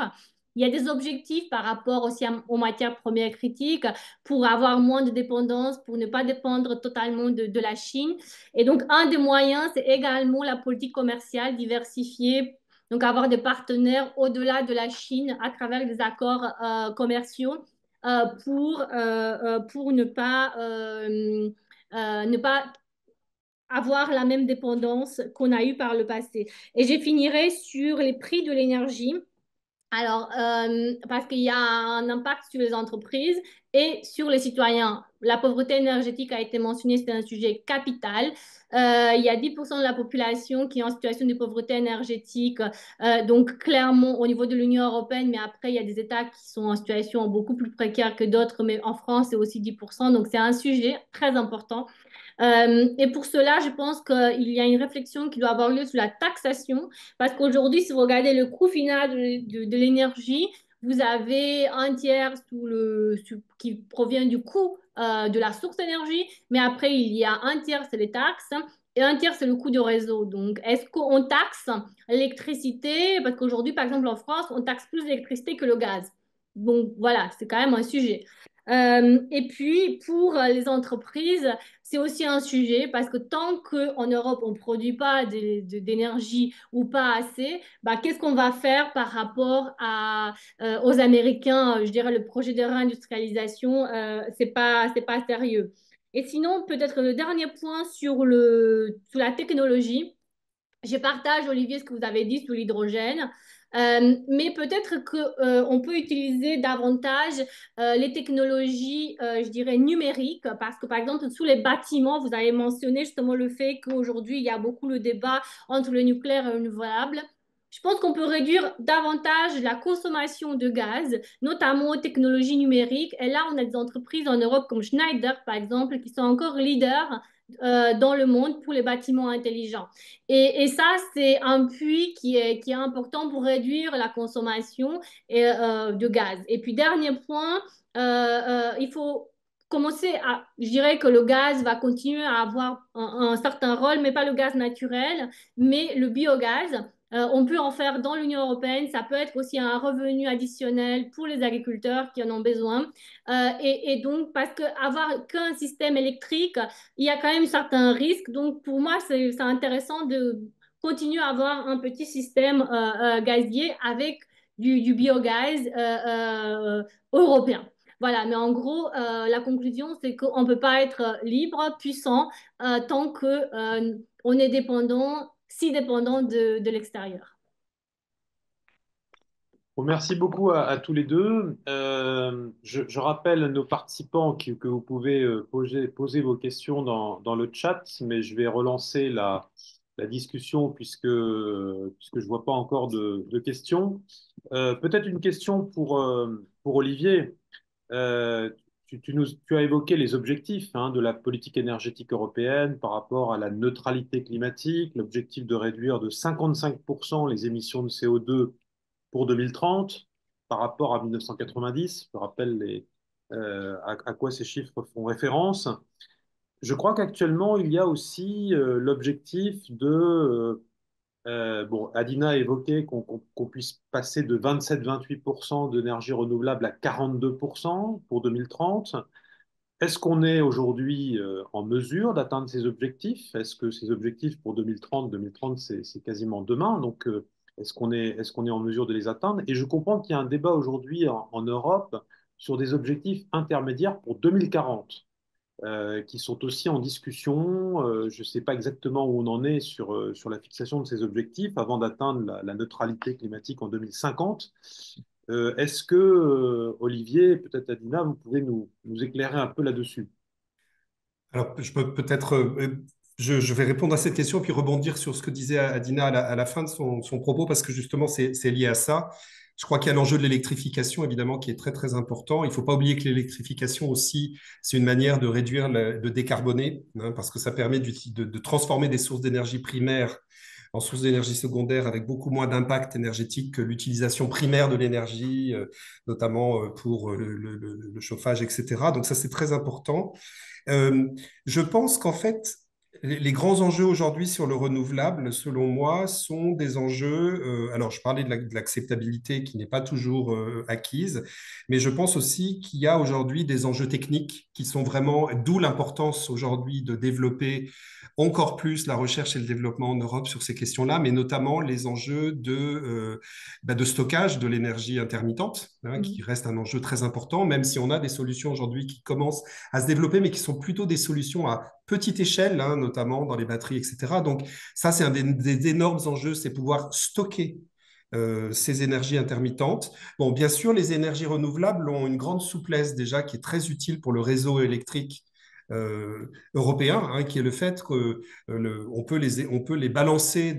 Il y a des objectifs par rapport aussi aux matières premières critiques pour avoir moins de dépendance, pour ne pas dépendre totalement de la Chine. Et donc, un des moyens, c'est également la politique commerciale diversifiée. Donc, avoir des partenaires au-delà de la Chine à travers des accords commerciaux pour ne pas avoir la même dépendance qu'on a eue par le passé. Et je finirai sur les prix de l'énergie. Alors, parce qu'il y a un impact sur les entreprises et sur les citoyens. La pauvreté énergétique a été mentionnée, c'est un sujet capital. Il y a 10% de la population qui est en situation de pauvreté énergétique. Donc, clairement, au niveau de l'Union européenne, mais après, il y a des États qui sont en situation beaucoup plus précaire que d'autres, mais en France, c'est aussi 10%. Donc, c'est un sujet très important. Et pour cela, je pense qu'il y a une réflexion qui doit avoir lieu sur la taxation, parce qu'aujourd'hui, si vous regardez le coût final de l'énergie, vous avez un tiers qui provient du coût de la source d'énergie, mais après, il y a un tiers, c'est les taxes. Et un tiers, c'est le coût de réseau. Donc, est-ce qu'on taxe l'électricité? Parce qu'aujourd'hui, par exemple, en France, on taxe plus l'électricité que le gaz. Donc, voilà, c'est quand même un sujet. Et puis, pour les entreprises, c'est aussi un sujet parce que tant qu'en Europe, on ne produit pas d'énergie ou pas assez, bah, qu'est-ce qu'on va faire par rapport aux Américains? Je dirais le projet de réindustrialisation, c'est pas sérieux. Et sinon, peut-être le dernier point sur la technologie. Je partage, Olivier, ce que vous avez dit sur l'hydrogène, mais peut-être qu'on peut utiliser davantage les technologies, je dirais, numériques, parce que, par exemple, sous les bâtiments, vous avez mentionné justement le fait qu'aujourd'hui, il y a beaucoup le débat entre le nucléaire et le renouvelable. Je pense qu'on peut réduire davantage la consommation de gaz, notamment aux technologies numériques. Et là, on a des entreprises en Europe comme Schneider, par exemple, qui sont encore leaders dans le monde pour les bâtiments intelligents. Et ça, c'est un puits qui est important pour réduire la consommation de gaz. Et puis, dernier point, il faut commencer je dirais que le gaz va continuer à avoir un certain rôle, mais pas le gaz naturel, mais le biogaz. On peut en faire dans l'Union européenne. Ça peut être aussi un revenu additionnel pour les agriculteurs qui en ont besoin. Et donc, parce qu'avoir qu'un système électrique, il y a quand même certains risques. Donc, pour moi, c'est intéressant de continuer à avoir un petit système gazier avec du biogaz européen. Voilà, mais en gros, la conclusion, c'est qu'on ne peut pas être libre, puissant, tant que on est dépendant, si dépendant de l'extérieur. Bon, merci beaucoup à tous les deux. Je rappelle à nos participants que vous pouvez poser vos questions dans le chat, mais je vais relancer la discussion puisque je vois pas encore de questions. Peut-être une question pour Olivier. Euh, tu as évoqué les objectifs de la politique énergétique européenne par rapport à la neutralité climatique, l'objectif de réduire de 55% les émissions de CO2 pour 2030 par rapport à 1990. Je rappelle à quoi ces chiffres font référence. Je crois qu'actuellement, il y a aussi l'objectif bon, Adina a évoqué qu'on puisse passer de 27-28% d'énergie renouvelable à 42% pour 2030. Est-ce qu'on est aujourd'hui en mesure d'atteindre ces objectifs? Est-ce que ces objectifs pour 2030, c'est quasiment demain, donc est-ce qu'on est en mesure de les atteindre? Et je comprends qu'il y a un débat aujourd'hui en Europe sur des objectifs intermédiaires pour 2040 qui sont aussi en discussion. Je ne sais pas exactement où on en est sur la fixation de ces objectifs avant d'atteindre la neutralité climatique en 2050. Est-ce que, Olivier, peut-être Adina, vous pouvez nous éclairer un peu là-dessus? Alors, je peux peut-être, je vais répondre à cette question puis rebondir sur ce que disait Adina à la fin de son propos parce que justement, c'est lié à ça. Je crois qu'il y a l'enjeu de l'électrification, évidemment, qui est très, très important. Il ne faut pas oublier que l'électrification aussi, c'est une manière de réduire, de décarboner, hein, parce que ça permet de transformer des sources d'énergie primaires en sources d'énergie secondaire avec beaucoup moins d'impact énergétique que l'utilisation primaire de l'énergie, notamment pour le chauffage, etc. Donc ça, c'est très important. Euh, je pense qu'en fait, les grands enjeux aujourd'hui sur le renouvelable, selon moi, sont des enjeux. Alors, je parlais de l'acceptabilité qui n'est pas toujours acquise, mais je pense aussi qu'il y a aujourd'hui des enjeux techniques qui sont vraiment, d'où l'importance aujourd'hui de développer encore plus la recherche et le développement en Europe sur ces questions-là, mais notamment les enjeux de stockage de l'énergie intermittente, hein, qui Mhm. reste un enjeu très important, même si on a des solutions aujourd'hui qui commencent à se développer, mais qui sont plutôt des solutions à petite échelle, hein, notamment dans les batteries, etc. Donc ça, c'est un des énormes enjeux, c'est pouvoir stocker ces énergies intermittentes. Bon, bien sûr, les énergies renouvelables ont une grande souplesse déjà qui est très utile pour le réseau électrique européen, hein, qui est le fait on peut les balancer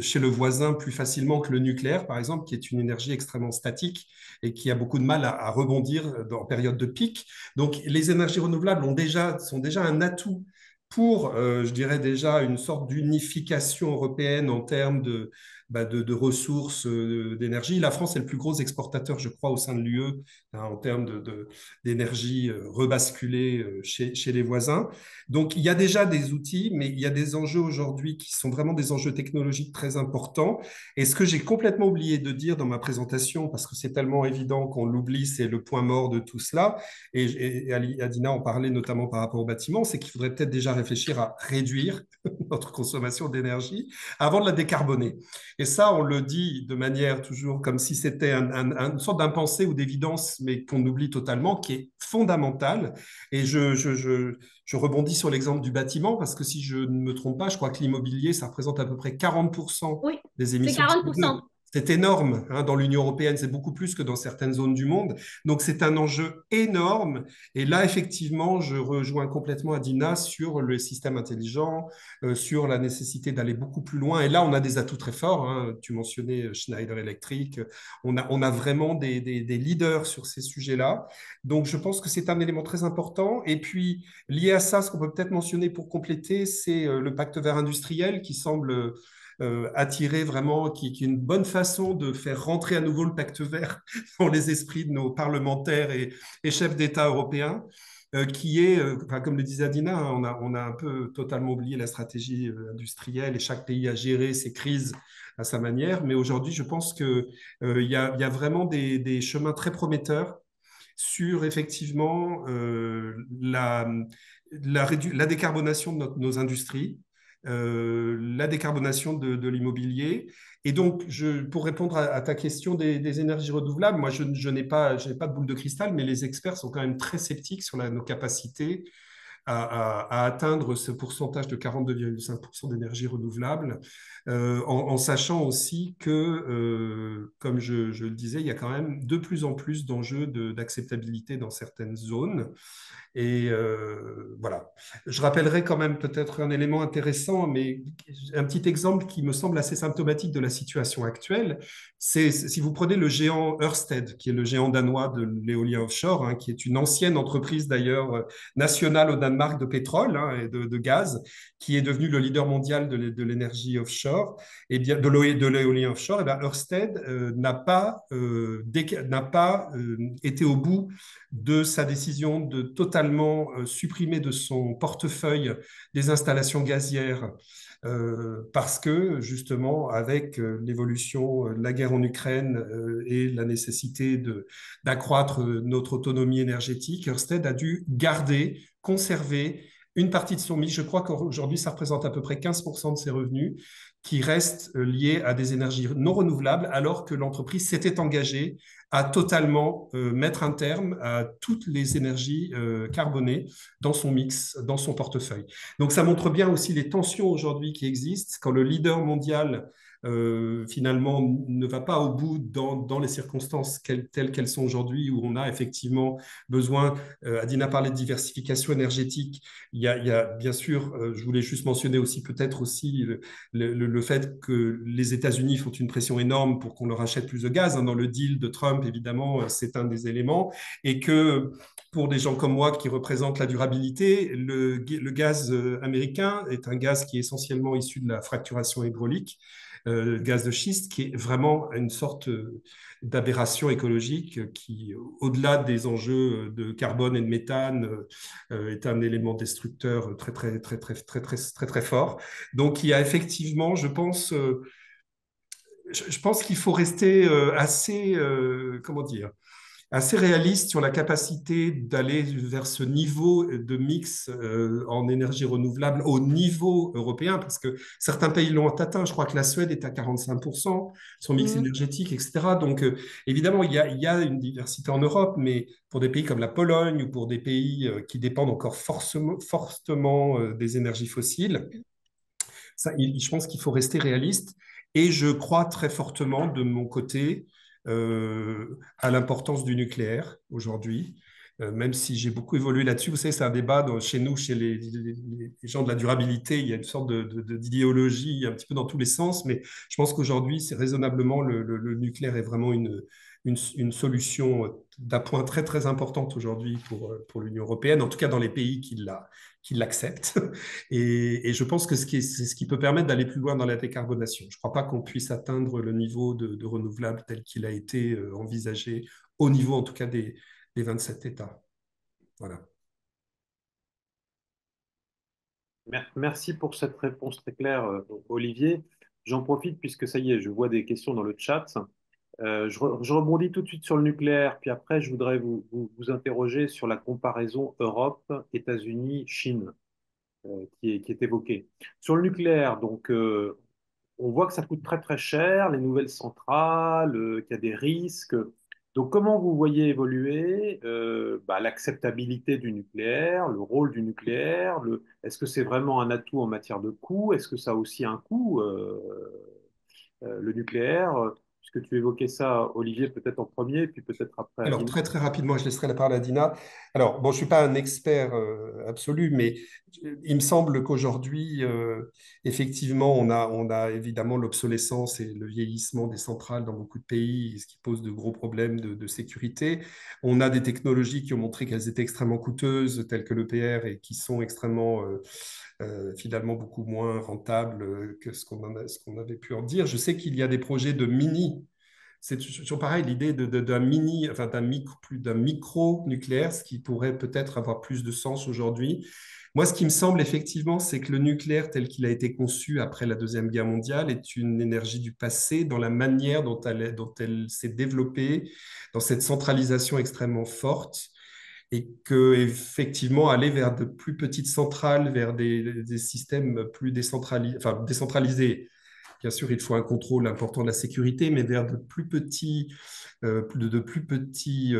chez le voisin plus facilement que le nucléaire, par exemple, qui est une énergie extrêmement statique et qui a beaucoup de mal à rebondir en période de pic. Donc, les énergies renouvelables sont déjà un atout pour, je dirais déjà, une sorte d'unification européenne en termes de ressources d'énergie. La France est le plus gros exportateur, je crois, au sein de l'UE, hein, en termes d'énergie rebasculée chez les voisins. Donc, il y a déjà des outils, mais il y a des enjeux aujourd'hui qui sont vraiment des enjeux technologiques très importants. Et ce que j'ai complètement oublié de dire dans ma présentation, parce que c'est tellement évident qu'on l'oublie, c'est le point mort de tout cela, et Adina en parlait notamment par rapport au bâtiment, c'est qu'il faudrait peut-être déjà réfléchir à réduire notre consommation d'énergie avant de la décarboner. Et ça, on le dit de manière toujours comme si c'était une sorte d'impensé ou d'évidence, mais qu'on oublie totalement, qui est fondamentale. Et je rebondis sur l'exemple du bâtiment, parce que si je ne me trompe pas, je crois que l'immobilier, ça représente à peu près 40% Oui, des c'est émissions de CO2. 40%. C'est énorme, hein, dans l'Union européenne, c'est beaucoup plus que dans certaines zones du monde. Donc c'est un enjeu énorme. Et là, effectivement, je rejoins complètement Adina sur le système intelligent, sur la nécessité d'aller beaucoup plus loin. Et là, on a des atouts très forts, hein. Tu mentionnais Schneider Electric. On a vraiment des leaders sur ces sujets-là. Donc je pense que c'est un élément très important. Et puis, lié à ça, ce qu'on peut peut-être mentionner pour compléter, c'est le pacte vert industriel qui semble attirer vraiment, qui est une bonne façon de faire rentrer à nouveau le pacte vert dans les esprits de nos parlementaires et chefs d'État européens, qui est, enfin, comme le disait Adina, hein, on a un peu totalement oublié la stratégie industrielle et chaque pays a géré ses crises à sa manière. Mais aujourd'hui, je pense qu'il y a vraiment des chemins très prometteurs sur effectivement la décarbonation de nos industries, la décarbonation de l'immobilier. Et donc, pour répondre à ta question des énergies renouvelables, moi, je n'ai pas de boule de cristal, mais les experts sont quand même très sceptiques sur nos capacités à atteindre ce pourcentage de 42,5% d'énergie renouvelable, en sachant aussi que, comme je le disais, il y a quand même de plus en plus d'enjeux d'acceptabilité dans certaines zones. Et voilà. Je rappellerai quand même peut-être un élément intéressant, mais un petit exemple qui me semble assez symptomatique de la situation actuelle. C'est si vous prenez le géant Ørsted, qui est le géant danois de l'éolien offshore, hein, qui est une ancienne entreprise d'ailleurs nationale au Danemark de pétrole, hein, et de gaz, qui est devenu le leader mondial de l'énergie offshore, et bien de l'éolien offshore. Et bien Ørsted n'a pas été au bout de sa décision de totalement supprimer de son portefeuille des installations gazières, parce que justement, avec l'évolution de la guerre en Ukraine et la nécessité d'accroître notre autonomie énergétique, Ørsted a dû garder, conserver une partie de son mix. Je crois qu'aujourd'hui, ça représente à peu près 15% de ses revenus qui restent liés à des énergies non renouvelables, alors que l'entreprise s'était engagée à totalement mettre un terme à toutes les énergies carbonées dans son mix, dans son portefeuille. Donc ça montre bien aussi les tensions aujourd'hui qui existent quand le leader mondial finalement ne va pas au bout dans les circonstances telles qu'elles sont aujourd'hui, où on a effectivement besoin, Adina parlait de diversification énergétique, il y a bien sûr, je voulais juste mentionner aussi peut-être aussi le fait que les États-Unis font une pression énorme pour qu'on leur achète plus de gaz, hein, dans le deal de Trump, évidemment, c'est un des éléments, et que pour des gens comme moi qui représentent la durabilité, le gaz américain est un gaz qui est essentiellement issu de la fracturation hydraulique, gaz de schiste, qui est vraiment une sorte d'aberration écologique qui, au-delà des enjeux de carbone et de méthane, est un élément destructeur très fort. Donc, il y a effectivement, je pense qu'il faut rester assez, comment dire, assez réaliste sur la capacité d'aller vers ce niveau de mix en énergie renouvelable au niveau européen, parce que certains pays l'ont atteint. Je crois que la Suède est à 45%, son mix énergétique, etc. Donc, évidemment, il y a une diversité en Europe, mais pour des pays comme la Pologne ou pour des pays qui dépendent encore fortement des énergies fossiles, je pense qu'il faut rester réaliste. Et je crois très fortement de mon côté à l'importance du nucléaire aujourd'hui, même si j'ai beaucoup évolué là-dessus. Vous savez, c'est un débat chez nous, chez les gens de la durabilité, il y a une sorte d'idéologie un petit peu dans tous les sens, mais je pense qu'aujourd'hui, c'est raisonnablement, le nucléaire est vraiment une solution d'appoint très importante aujourd'hui pour l'Union européenne, en tout cas dans les pays qui l'acceptent. Et je pense que c'est ce qui peut permettre d'aller plus loin dans la décarbonation. Je ne crois pas qu'on puisse atteindre le niveau de renouvelable tel qu'il a été envisagé, au niveau en tout cas des 27 États. Voilà. Merci pour cette réponse très claire, Olivier. J'en profite puisque ça y est, je vois des questions dans le chat. Je rebondis tout de suite sur le nucléaire, puis après, je voudrais vous interroger sur la comparaison Europe, États-Unis, Chine, qui est évoquée. Sur le nucléaire, donc, on voit que ça coûte très très cher, les nouvelles centrales, qu'il y a des risques. Donc, comment vous voyez évoluer l'acceptabilité du nucléaire, le rôle du nucléaire, est-ce que c'est vraiment un atout en matière de coût? Est-ce que ça a aussi un coût, le nucléaire? Puisque tu évoquais ça, Olivier, peut-être en premier, puis peut-être après Alors, Adine. très rapidement, je laisserai la parole à Dina. Alors, bon, je ne suis pas un expert absolu, mais il me semble qu'aujourd'hui, effectivement, on a évidemment l'obsolescence et le vieillissement des centrales dans beaucoup de pays, ce qui pose de gros problèmes de sécurité. On a des technologies qui ont montré qu'elles étaient extrêmement coûteuses, telles que l'EPR, et qui sont extrêmement, finalement, beaucoup moins rentables que ce qu'on avait pu en dire. Je sais qu'il y a des projets de mini. C'est toujours pareil, l'idée d'un mini, enfin d'un micro-nucléaire, ce qui pourrait peut-être avoir plus de sens aujourd'hui. Moi, ce qui me semble effectivement, c'est que le nucléaire tel qu'il a été conçu après la Deuxième Guerre mondiale est une énergie du passé dans la manière dont elle s'est développée, dans cette centralisation extrêmement forte. et que effectivement aller vers de plus petites centrales, vers des systèmes plus décentralisés, enfin décentralisés. Bien sûr, il faut un contrôle important de la sécurité, mais vers de plus petits, de plus petits,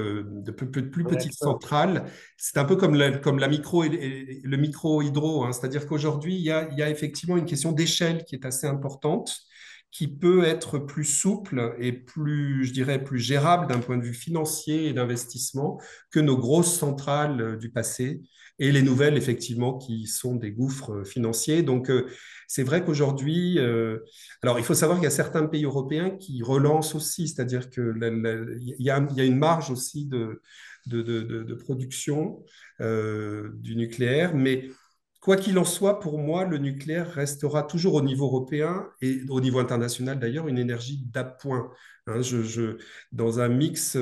plus petites Réacteur. centrales. C'est un peu comme la micro et le micro-hydro, hein. C'est-à-dire qu'aujourd'hui, il y a effectivement une question d'échelle qui est assez importante, qui peut être plus souple et plus, je dirais, plus gérable d'un point de vue financier et d'investissement que nos grosses centrales du passé et les nouvelles, effectivement, qui sont des gouffres financiers. Donc, c'est vrai qu'aujourd'hui, alors il faut savoir qu'il y a certains pays européens qui relancent aussi, c'est-à-dire que il y a une marge aussi de production du nucléaire, mais quoi qu'il en soit, pour moi, le nucléaire restera toujours au niveau européen et au niveau international d'ailleurs une énergie d'appoint. Hein, dans un mix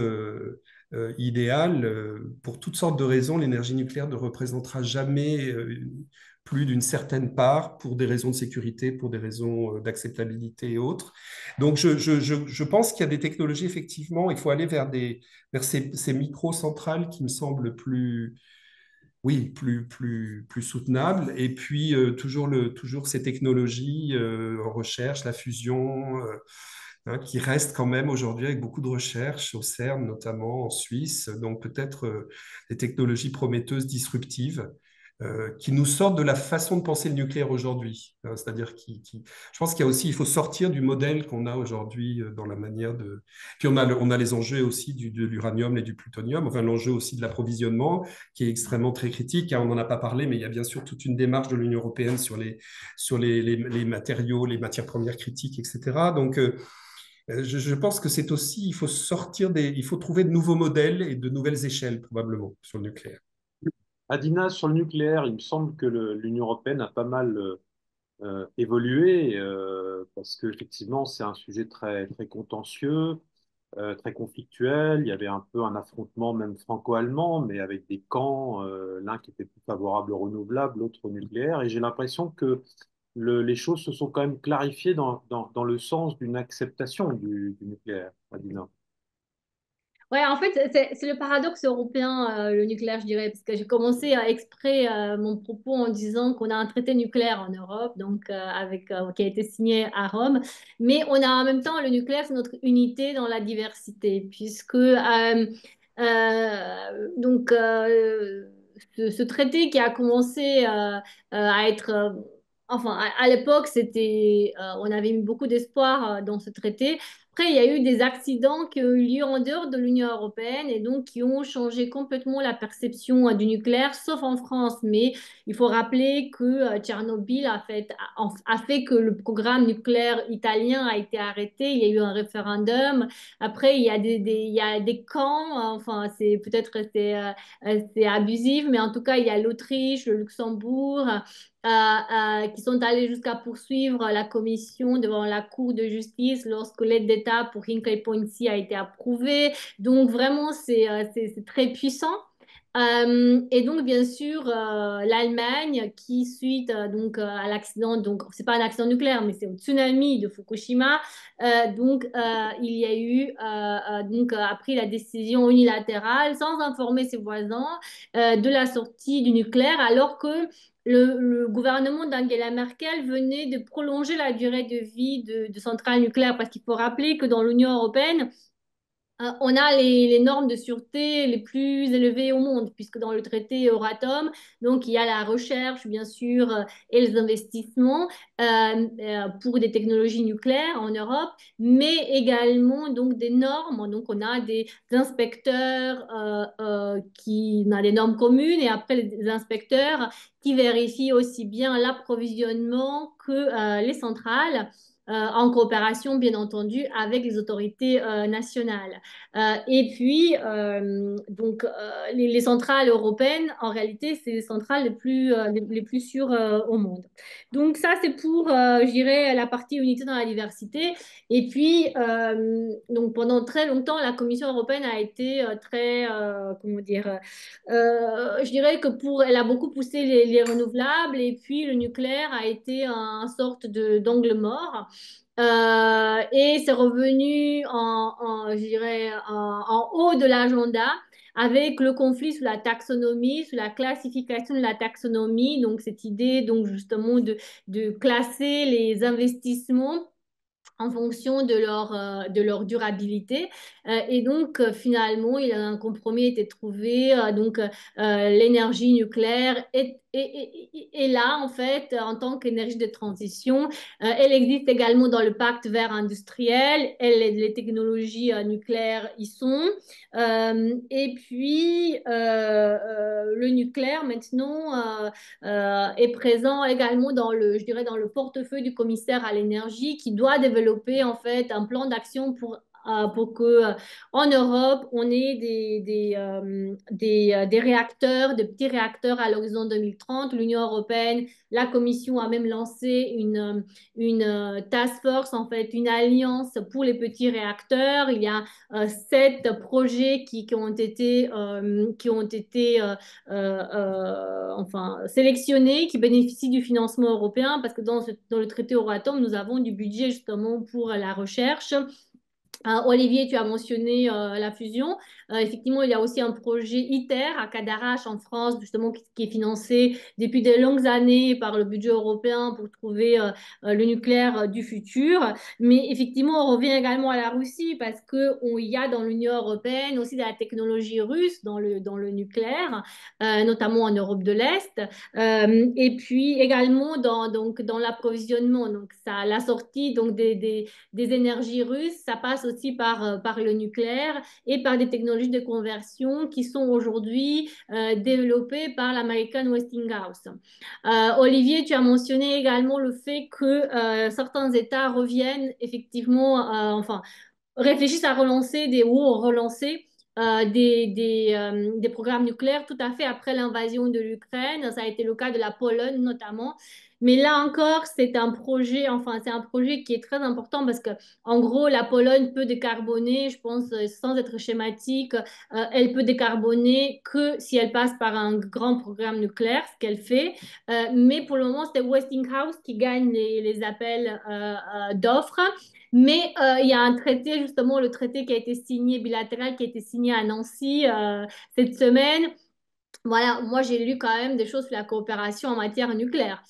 idéal, pour toutes sortes de raisons, l'énergie nucléaire ne représentera jamais plus d'une certaine part pour des raisons de sécurité, pour des raisons d'acceptabilité et autres. Donc, je pense qu'il y a des technologies, effectivement, il faut aller vers ces micro-centrales qui me semblent plus, oui, plus soutenables. Et puis, toujours ces technologies en recherche, la fusion, hein, qui restent quand même aujourd'hui avec beaucoup de recherches au CERN, notamment en Suisse. Donc, peut-être des technologies prometteuses, disruptives, qui nous sortent de la façon de penser le nucléaire aujourd'hui. C'est-à-dire je pense qu'il y a aussi, il faut sortir du modèle qu'on a aujourd'hui dans la manière de. Puis on a les enjeux aussi de l'uranium et du plutonium, enfin l'enjeu aussi de l'approvisionnement qui est extrêmement très critique, hein. On n'en a pas parlé, mais il y a bien sûr toute une démarche de l'Union européenne sur les matériaux, les matières premières critiques, etc. Donc, je pense que c'est aussi, il faut trouver de nouveaux modèles et de nouvelles échelles probablement sur le nucléaire. Adina, sur le nucléaire, il me semble que l'Union européenne a pas mal évolué parce qu'effectivement, c'est un sujet très, très contentieux, très conflictuel. Il y avait un peu un affrontement même franco-allemand, mais avec des camps, l'un qui était plus favorable au renouvelable, l'autre au nucléaire. Et j'ai l'impression que les choses se sont quand même clarifiées dans le sens d'une acceptation du nucléaire, Adina. Ouais, en fait, c'est le paradoxe européen, le nucléaire, je dirais, parce que j'ai commencé à exprès mon propos en disant qu'on a un traité nucléaire en Europe, donc qui a été signé à Rome, mais on a en même temps le nucléaire, c'est notre unité dans la diversité, puisque ce traité qui a commencé à être enfin, à l'époque, on avait mis beaucoup d'espoir dans ce traité. Après, il y a eu des accidents qui ont eu lieu en dehors de l'Union européenne et donc qui ont changé complètement la perception du nucléaire, sauf en France. Mais il faut rappeler que Tchernobyl a fait que le programme nucléaire italien a été arrêté. Il y a eu un référendum. Après, il y a des camps. Enfin, c'est abusif, mais en tout cas, il y a l'Autriche, le Luxembourg qui sont allés jusqu'à poursuivre la commission devant la Cour de justice lorsque l'aide d'État pour Hinkley Point C a été approuvée. Donc vraiment, c'est très puissant. Et donc, bien sûr, l'Allemagne, qui suite à l'accident, donc c'est pas un accident nucléaire, mais c'est au tsunami de Fukushima, il y a eu a pris la décision unilatérale, sans informer ses voisins, de la sortie du nucléaire, alors que le gouvernement d'Angela Merkel venait de prolonger la durée de vie de centrales nucléaires, parce qu'il faut rappeler que dans l'Union européenne, on a les normes de sûreté les plus élevées au monde, puisque dans le traité Euratom, donc il y a la recherche, bien sûr, et les investissements pour des technologies nucléaires en Europe, mais également donc des normes. Donc on a des inspecteurs on a des normes communes, et après les inspecteurs qui vérifient aussi bien l'approvisionnement que les centrales. En coopération, bien entendu, avec les autorités nationales. Et puis, les centrales européennes, en réalité, c'est les centrales les plus sûres au monde. Donc ça, c'est pour, je dirais, la partie unité dans la diversité. Et puis, donc pendant très longtemps, la Commission européenne a été comment dire, je dirais elle a beaucoup poussé les renouvelables, et puis le nucléaire a été un sorte d'angle mort. Et c'est revenu je dirais, en haut de l'agenda avec le conflit sur la taxonomie, sur la classification de la taxonomie, donc cette idée donc justement de classer les investissements en fonction de leur durabilité. Et donc, finalement, il y a un compromis a été trouvé. L'énergie nucléaire est là, en fait, en tant qu'énergie de transition. Elle existe également dans le pacte vert industriel. Les technologies nucléaires y sont. Et puis, le nucléaire, maintenant, est présent également dans je dirais, dans le portefeuille du commissaire à l'énergie qui doit développer en fait un plan d'action pour que en Europe, on ait des réacteurs, des petits réacteurs à l'horizon 2030. L'Union européenne, la Commission a même lancé une task force, en fait, une alliance pour les petits réacteurs. Il y a 7 projets qui ont été enfin, sélectionnés, qui bénéficient du financement européen, parce que dans le traité Euratom, nous avons du budget justement pour la recherche. Olivier, tu as mentionné la fusion. Effectivement, il y a aussi un projet ITER à Cadarache en France, justement, qui est financé depuis de longues années par le budget européen pour trouver le nucléaire du futur. Mais effectivement, on revient également à la Russie parce qu'il y a dans l'Union européenne aussi de la technologie russe dans le nucléaire, notamment en Europe de l'Est. Et puis également dans l'approvisionnement. Donc, ça, la sortie donc, des énergies russes, ça passe aussi par le nucléaire et par des technologies de conversion qui sont aujourd'hui développées par l'American Westinghouse. Olivier, tu as mentionné également le fait que certains États reviennent effectivement, enfin, réfléchissent à relancer ou ont relancé des programmes nucléaires tout à fait après l'invasion de l'Ukraine. Ça a été le cas de la Pologne notamment. Mais là encore, c'est un projet, enfin, c'est un projet qui est très important parce que, en gros, la Pologne peut décarboner, je pense, sans être schématique, elle peut décarboner que si elle passe par un grand programme nucléaire, ce qu'elle fait. Mais pour le moment, c'est Westinghouse qui gagne les appels d'offres. Mais il y a un traité, justement, le traité qui a été signé, bilatéral, qui a été signé à Nancy cette semaine. Voilà, moi j'ai lu quand même des choses sur la coopération en matière nucléaire,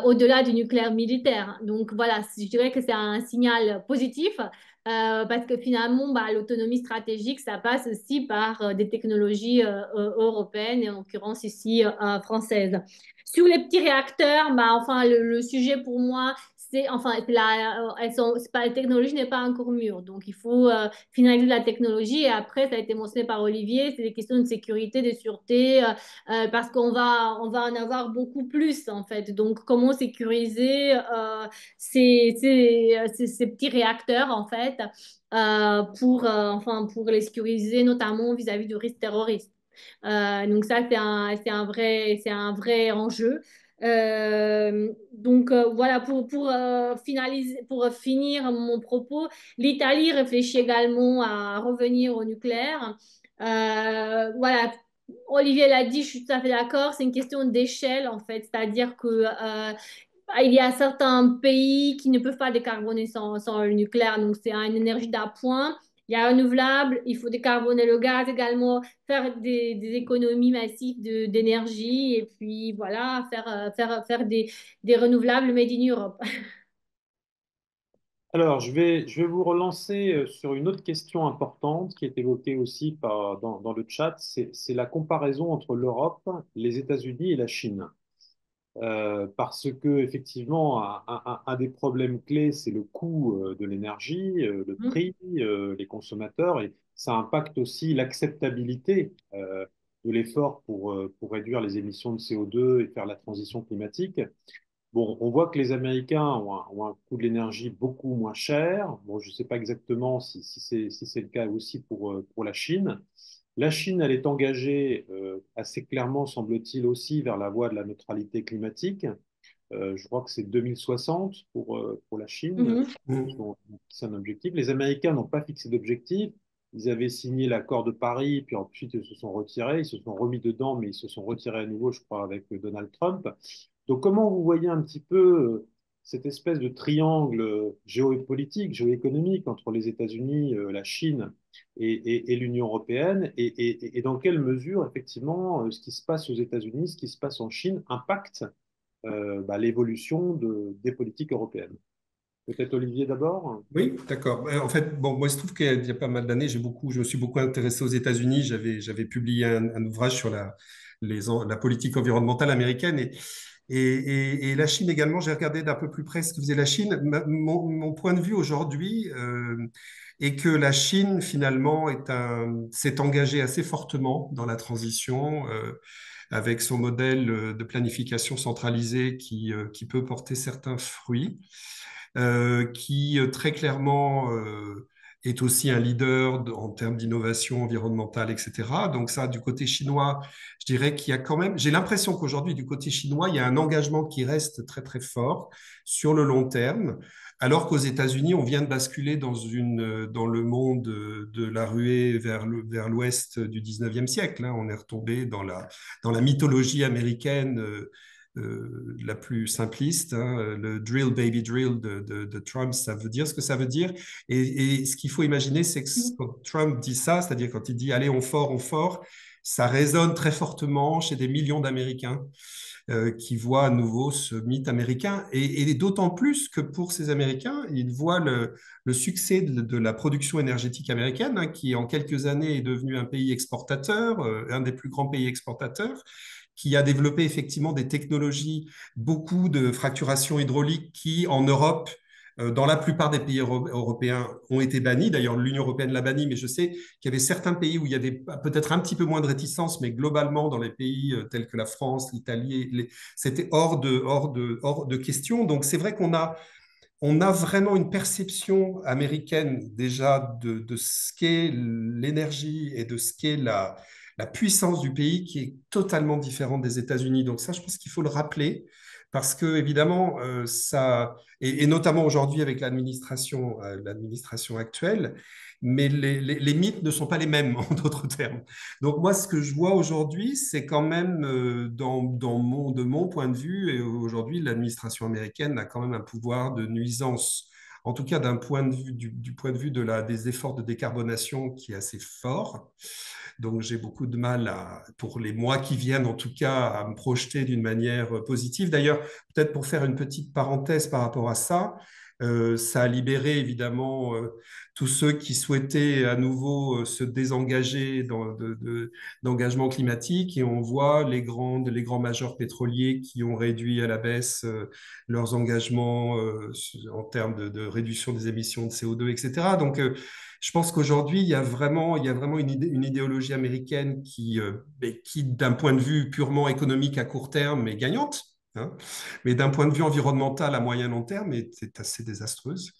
au-delà du nucléaire militaire. Donc voilà, je dirais que c'est un signal positif parce que finalement, bah, l'autonomie stratégique, ça passe aussi par des technologies européennes et en l'occurrence ici françaises. Sur les petits réacteurs, bah, enfin, le sujet pour moi, c'est enfin c'est pas, la technologie n'est pas encore mûre, donc il faut finaliser la technologie et après ça a été mentionné par Olivier, c'est des questions de sécurité, de sûreté, parce on va en avoir beaucoup plus en fait. Donc, comment sécuriser ces petits réacteurs en fait enfin, pour les sécuriser notamment vis-à-vis du risque terroriste. Donc ça, c'est un vrai enjeu. Voilà, finaliser, pour finir mon propos, l'Italie réfléchit également à revenir au nucléaire. Voilà, Olivier l'a dit, je suis tout à fait d'accord, c'est une question d'échelle en fait, c'est-à-dire que il y a certains pays qui ne peuvent pas décarboner sans le nucléaire, donc c'est une énergie d'appoint. Il y a renouvelable, il faut décarboner le gaz également, faire des économies massives d'énergie et puis voilà, faire des renouvelables made in Europe. Alors, je vais vous relancer sur une autre question importante qui est évoquée aussi dans le chat, c'est la comparaison entre l'Europe, les États-Unis et la Chine. Parce que effectivement, un des problèmes clés, c'est le coût de l'énergie, le prix, les consommateurs, et ça impacte aussi l'acceptabilité de l'effort pour réduire les émissions de CO2 et faire la transition climatique. Bon, on voit que les Américains ont un coût de l'énergie beaucoup moins cher. Bon, je ne sais pas exactement si c'est le cas aussi pour la Chine. La Chine, elle est engagée assez clairement, semble-t-il, aussi vers la voie de la neutralité climatique. Je crois que c'est 2060 pour la Chine. Mhm. Ils ont fixé un objectif. Les Américains n'ont pas fixé d'objectif. Ils avaient signé l'accord de Paris, puis ensuite ils se sont retirés. Ils se sont remis dedans, mais ils se sont retirés à nouveau, je crois, avec Donald Trump. Donc, comment vous voyez un petit peu cette espèce de triangle géopolitique, géoéconomique entre les États-Unis, la Chine et l'Union européenne, et dans quelle mesure, effectivement, ce qui se passe aux États-Unis, ce qui se passe en Chine impacte l'évolution des politiques européennes. Peut-être Olivier d'abord? Oui, d'accord. En fait, bon, moi, il se trouve qu'il y a pas mal d'années, je me suis beaucoup intéressé aux États-Unis. J'avais publié un ouvrage sur la politique environnementale américaine et la Chine également. J'ai regardé d'un peu plus près ce que faisait la Chine. Mon point de vue aujourd'hui est que la Chine, finalement, s'est engagée assez fortement dans la transition. Avec son modèle de planification centralisée qui peut porter certains fruits qui très clairement est aussi un leader en termes d'innovation environnementale, etc. Donc ça, du côté chinois, je dirais qu'il y a quand même, j'ai l'impression qu'aujourd'hui, du côté chinois, il y a un engagement qui reste très, très fort sur le long terme. Alors qu'aux États-Unis, on vient de basculer dans le monde de la ruée vers l'ouest du 19e siècle, hein. On est retombé dans la mythologie américaine la plus simpliste, hein, le drill baby drill de Trump, ça veut dire ce que ça veut dire. Et ce qu'il faut imaginer, c'est que quand Trump dit ça, c'est-à-dire quand il dit allez, on fort, ça résonne très fortement chez des millions d'Américains qui voient à nouveau ce mythe américain. Et d'autant plus que pour ces Américains, ils voient le succès de la production énergétique américaine, hein, qui en quelques années est devenu un pays exportateur, un des plus grands pays exportateurs qui a développé effectivement des technologies, beaucoup de fracturation hydraulique qui, en Europe, dans la plupart des pays européens, ont été bannis. D'ailleurs, l'Union européenne l'a banni, mais je sais qu'il y avait certains pays où il y avait peut-être un petit peu moins de réticence, mais globalement, dans les pays tels que la France, l'Italie, c'était hors de question. Donc, c'est vrai on a vraiment une perception américaine déjà de ce qu'est l'énergie et de ce qu'est la puissance du pays qui est totalement différente des États-Unis. Donc ça, je pense qu'il faut le rappeler parce que évidemment, et notamment aujourd'hui avec l'administration actuelle, mais les mythes ne sont pas les mêmes en d'autres termes. Donc moi, ce que je vois aujourd'hui, c'est quand même de mon point de vue, et aujourd'hui, l'administration américaine a quand même un pouvoir de nuisance, en tout cas d'un point de vue du point de vue des efforts de décarbonation qui est assez fort. Donc j'ai beaucoup de mal pour les mois qui viennent, en tout cas, à me projeter d'une manière positive. D'ailleurs, peut-être pour faire une petite parenthèse par rapport à ça, ça a libéré évidemment tous ceux qui souhaitaient à nouveau se désengager d'engagement climatique et on voit les grands majors pétroliers qui ont réduit à la baisse leurs engagements en termes de réduction des émissions de CO2, etc. Donc, je pense qu'aujourd'hui, il y a vraiment une idéologie américaine qui, d'un point de vue purement économique à court terme, est gagnante, hein, mais d'un point de vue environnemental à moyen long terme, est assez désastreuse.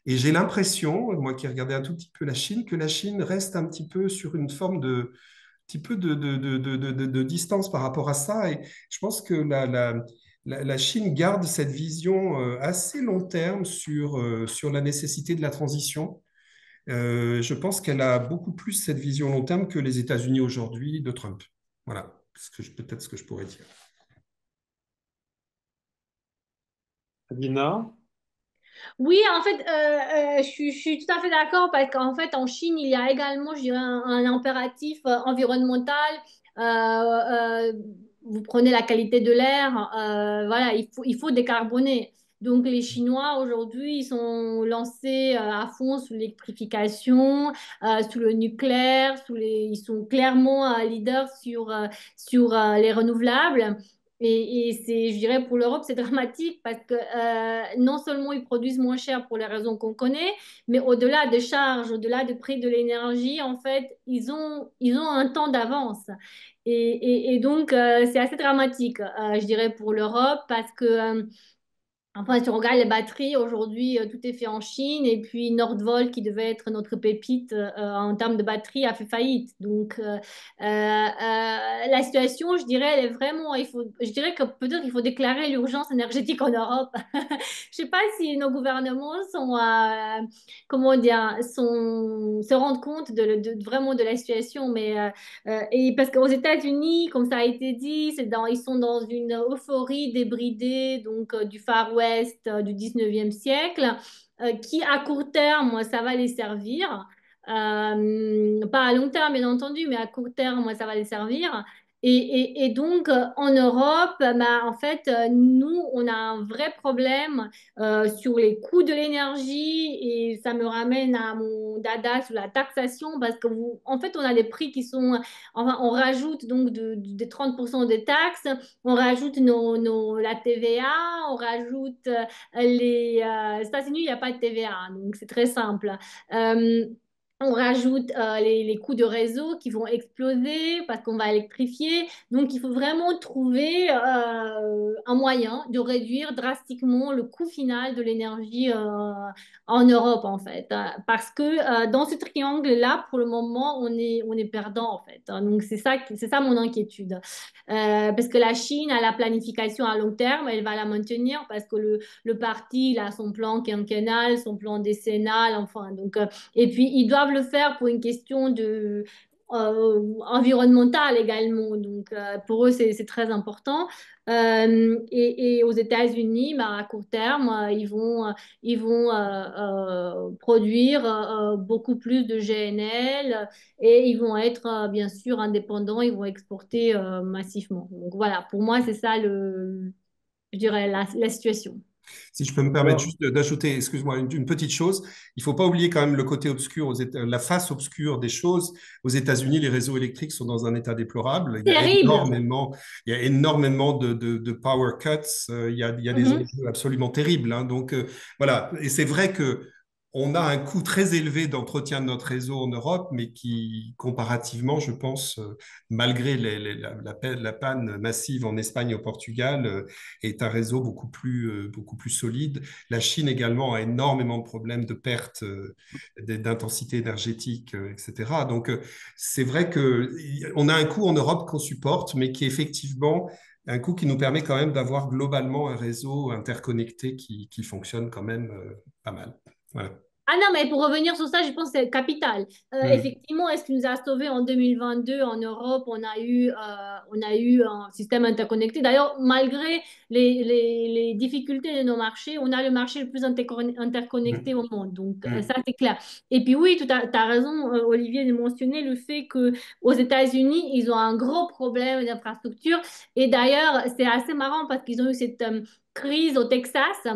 Et j'ai l'impression, moi qui ai regardé un tout petit peu la Chine, que la Chine reste un petit peu sur une forme petit peu de distance par rapport à ça. Et je pense que la Chine garde cette vision assez long terme sur la nécessité de la transition. Je pense qu'elle a beaucoup plus cette vision long terme que les États-Unis aujourd'hui de Trump. Voilà, peut-être ce que je pourrais dire. Adina? Oui, en fait, je suis tout à fait d'accord parce qu'en fait, en Chine, il y a également, je dirais, un impératif environnemental. Vous prenez la qualité de l'air, voilà, il faut décarboner. Donc, les Chinois, aujourd'hui, ils sont lancés à fond sous l'électrification, sous le nucléaire, ils sont clairement leaders sur les renouvelables. Et c'est, je dirais, pour l'Europe, c'est dramatique parce que non seulement ils produisent moins cher pour les raisons qu'on connaît, mais au-delà des charges, au-delà du prix de l'énergie, en fait, ils ont un temps d'avance. Et donc, c'est assez dramatique, je dirais, pour l'Europe parce que enfin, si on regarde les batteries, aujourd'hui, tout est fait en Chine. Et puis, Nordvolt, qui devait être notre pépite en termes de batterie, a fait faillite. Donc, la situation, je dirais, elle est vraiment. Je dirais que peut-être qu'il faut déclarer l'urgence énergétique en Europe. Je sais pas si nos gouvernements sont, comment dire, se rendent compte vraiment de la situation. Mais, et parce qu'aux États-Unis, comme ça a été dit, ils sont dans une euphorie débridée, donc du Far West l'Ouest du 19e siècle, qui à court terme, ça va les servir. Pas à long terme, bien entendu, mais à court terme, ça va les servir. Et donc, en Europe, bah, en fait, nous, on a un vrai problème sur les coûts de l'énergie et ça me ramène à mon dada sur la taxation parce que en fait, on a des prix qui sont, enfin, on rajoute donc des 30% des taxes, on rajoute la TVA, on rajoute aux États-Unis, il n'y a pas de TVA, donc c'est très simple. Euh, on rajoute les coûts de réseau qui vont exploser parce qu'on va électrifier. Donc, il faut vraiment trouver un moyen de réduire drastiquement le coût final de l'énergie en Europe, en fait. Parce que dans ce triangle-là, pour le moment, on est perdant, en fait. Donc, c'est ça mon inquiétude. Parce que la Chine a la planification à long terme, elle va la maintenir parce que le parti, il a son plan quinquennal, son plan décennal, enfin. Donc, et puis, ils doivent le faire pour une question environnementale également. Donc, pour eux, c'est très important. Et aux États-Unis, bah, à court terme, ils vont produire beaucoup plus de GNL et ils vont être bien sûr indépendants, ils vont exporter massivement. Donc voilà, pour moi, c'est ça je dirais la situation. Si je peux me permettre Alors, juste d'ajouter, excuse-moi, une petite chose, il ne faut pas oublier quand même le côté obscur, la face obscure des choses. Aux États-Unis, les réseaux électriques sont dans un état déplorable. Terrible. Il y a énormément de power cuts. Il y a des Mhm. enjeux absolument terribles, hein. Donc voilà, et c'est vrai que on a un coût très élevé d'entretien de notre réseau en Europe, mais qui, comparativement, je pense, malgré la panne massive en Espagne et au Portugal, est un réseau beaucoup plus solide. La Chine également a énormément de problèmes de perte d'intensité énergétique, etc. Donc, c'est vrai qu'on a un coût en Europe qu'on supporte, mais qui est effectivement un coût qui nous permet quand même d'avoir globalement un réseau interconnecté qui fonctionne quand même pas mal. Voilà. Ah non, mais pour revenir sur ça, je pense que c'est capital. Mm. Effectivement, est-ce qu'il nous a sauvés en 2022 en Europe? On a eu un système interconnecté. D'ailleurs, malgré les difficultés de nos marchés, on a le marché le plus interconnecté Mm. au monde. Donc, Mm. ça, c'est clair. Et puis oui, tu as raison, Olivier, de mentionner le fait qu'aux États-Unis, ils ont un gros problème d'infrastructure. Et d'ailleurs, c'est assez marrant parce qu'ils ont eu cette crise au Texas.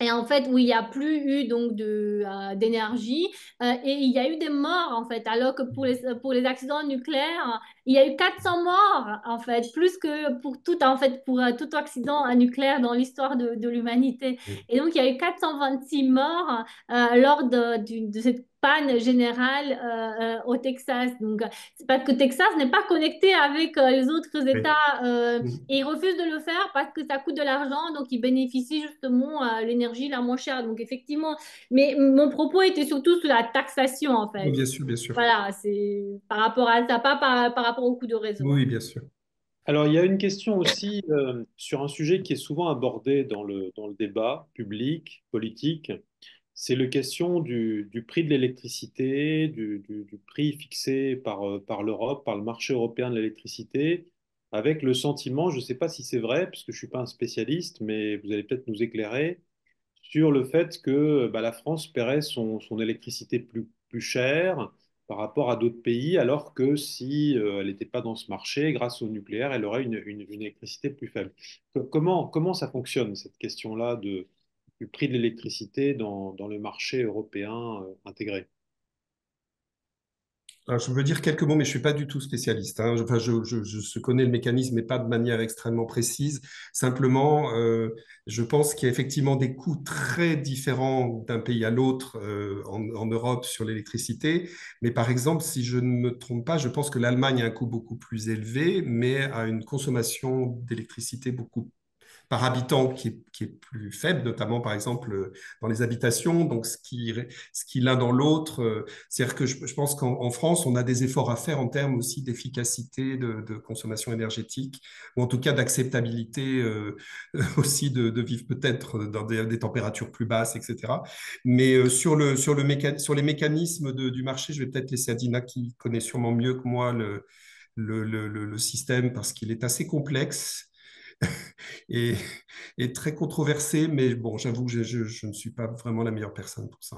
Et en fait, où il n'y a plus eu donc d'énergie et il y a eu des morts en fait, alors que pour les accidents nucléaires, il y a eu 400 morts en fait, plus que pour tout en fait pour tout accident nucléaire dans l'histoire de l'humanité. Mm. Et donc il y a eu 426 morts lors de cette panne générale au Texas. Donc c'est parce que Texas n'est pas connecté avec les autres États Oui. et ils refusent de le faire parce que ça coûte de l'argent, donc ils bénéficient justement à l'énergie la moins chère. Donc effectivement, mais mon propos était surtout sur la taxation en Oui, fait. bien sûr, bien sûr. Voilà, c'est par rapport à ça, pas par rapport au coût de réseau, hein. Oui, bien sûr. alors, il y a une question aussi sur un sujet qui est souvent abordé dans le débat public, politique. C'est la question du prix de l'électricité, du prix fixé par l'Europe, par le marché européen de l'électricité, avec le sentiment, je ne sais pas si c'est vrai, parce que je ne suis pas un spécialiste, mais vous allez peut-être nous éclairer, sur le fait que bah, la France paierait son électricité plus chère par rapport à d'autres pays, alors que si elle n'était pas dans ce marché, grâce au nucléaire, elle aurait une électricité plus faible. Comment ça fonctionne, cette question-là du prix de l'électricité dans le marché européen intégré? Alors, je veux dire quelques mots, mais je suis pas du tout spécialiste, hein. Enfin, je connais le mécanisme, mais pas de manière extrêmement précise. Simplement, je pense qu'il y a effectivement des coûts très différents d'un pays à l'autre en Europe sur l'électricité. Mais par exemple, si je ne me trompe pas, je pense que l'Allemagne a un coût beaucoup plus élevé, mais a une consommation d'électricité beaucoup par habitant qui est plus faible, notamment par exemple dans les habitations. Donc, ce qui l'un dans l'autre, c'est-à-dire que je pense qu'en France, on a des efforts à faire en termes aussi d'efficacité de consommation énergétique, ou en tout cas d'acceptabilité aussi de vivre peut-être dans des températures plus basses, etc. Mais sur les mécanismes du marché, je vais peut-être laisser Adina qui connaît sûrement mieux que moi le système parce qu'il est assez complexe. et, et très controversé, mais bon, j'avoue que je ne suis pas vraiment la meilleure personne pour ça.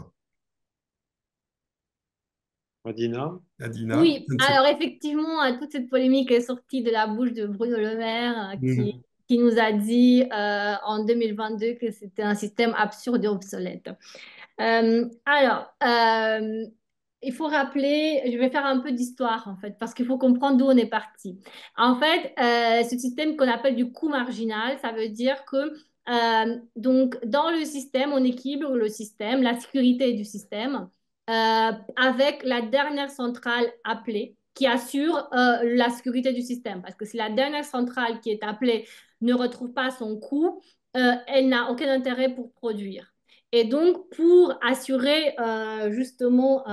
Adina? Adina, Oui, je ne sais alors effectivement, toute cette polémique est sortie de la bouche de Bruno Le Maire, pas. qui nous a dit en 2022 que c'était un système absurde et obsolète. Alors, il faut rappeler, je vais faire un peu d'histoire en fait, parce qu'il faut comprendre d'où on est parti. En fait, ce système qu'on appelle du coût marginal, ça veut dire que donc dans le système, on équilibre le système, la sécurité du système, avec la dernière centrale appelée qui assure la sécurité du système. Parce que si la dernière centrale qui est appelée ne retrouve pas son coût, elle n'a aucun intérêt pour produire. Et donc, pour assurer justement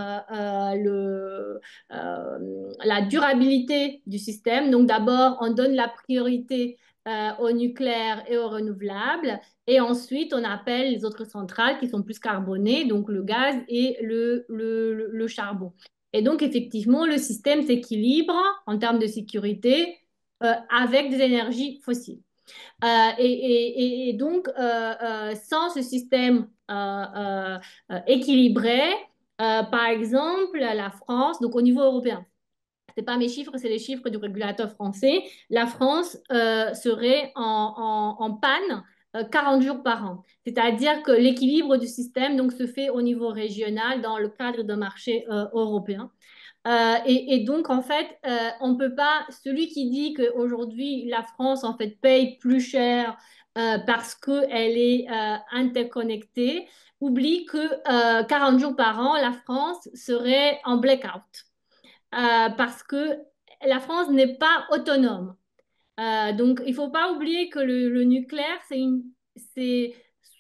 la durabilité du système, donc d'abord, on donne la priorité au nucléaire et aux renouvelables, et ensuite, on appelle les autres centrales qui sont plus carbonées, donc le gaz et le charbon. Et donc, effectivement, le système s'équilibre en termes de sécurité avec des énergies fossiles. Et donc, sans ce système équilibré, par exemple, la France, donc au niveau européen, ce n'est pas mes chiffres, c'est les chiffres du régulateur français, la France serait en panne 40 jours par an. C'est-à-dire que l'équilibre du système donc, se fait au niveau régional dans le cadre d'un marché européen. Et donc, en fait, on peut pas, celui qui dit qu'aujourd'hui, la France, en fait, paye plus cher parce qu'elle est interconnectée, oublie que 40 jours par an, la France serait en blackout parce que la France n'est pas autonome. Donc, il ne faut pas oublier que le nucléaire, c'est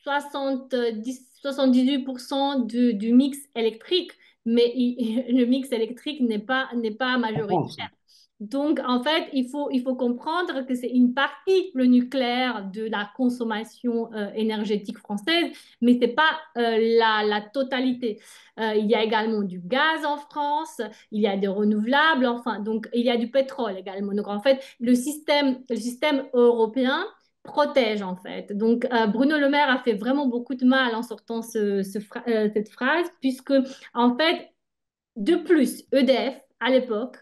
78% du mix électrique, mais le mix électrique n'est pas En France. majoritaire. Donc, en fait, il faut comprendre que c'est une partie, le nucléaire, de la consommation énergétique française, mais ce n'est pas la totalité. Il y a également du gaz en France, il y a des renouvelables, enfin, donc il y a du pétrole également. Donc, en fait, le système européen protège, en fait. Donc, Bruno Le Maire a fait vraiment beaucoup de mal en sortant cette phrase, puisque, en fait, de plus, EDF, à l'époque,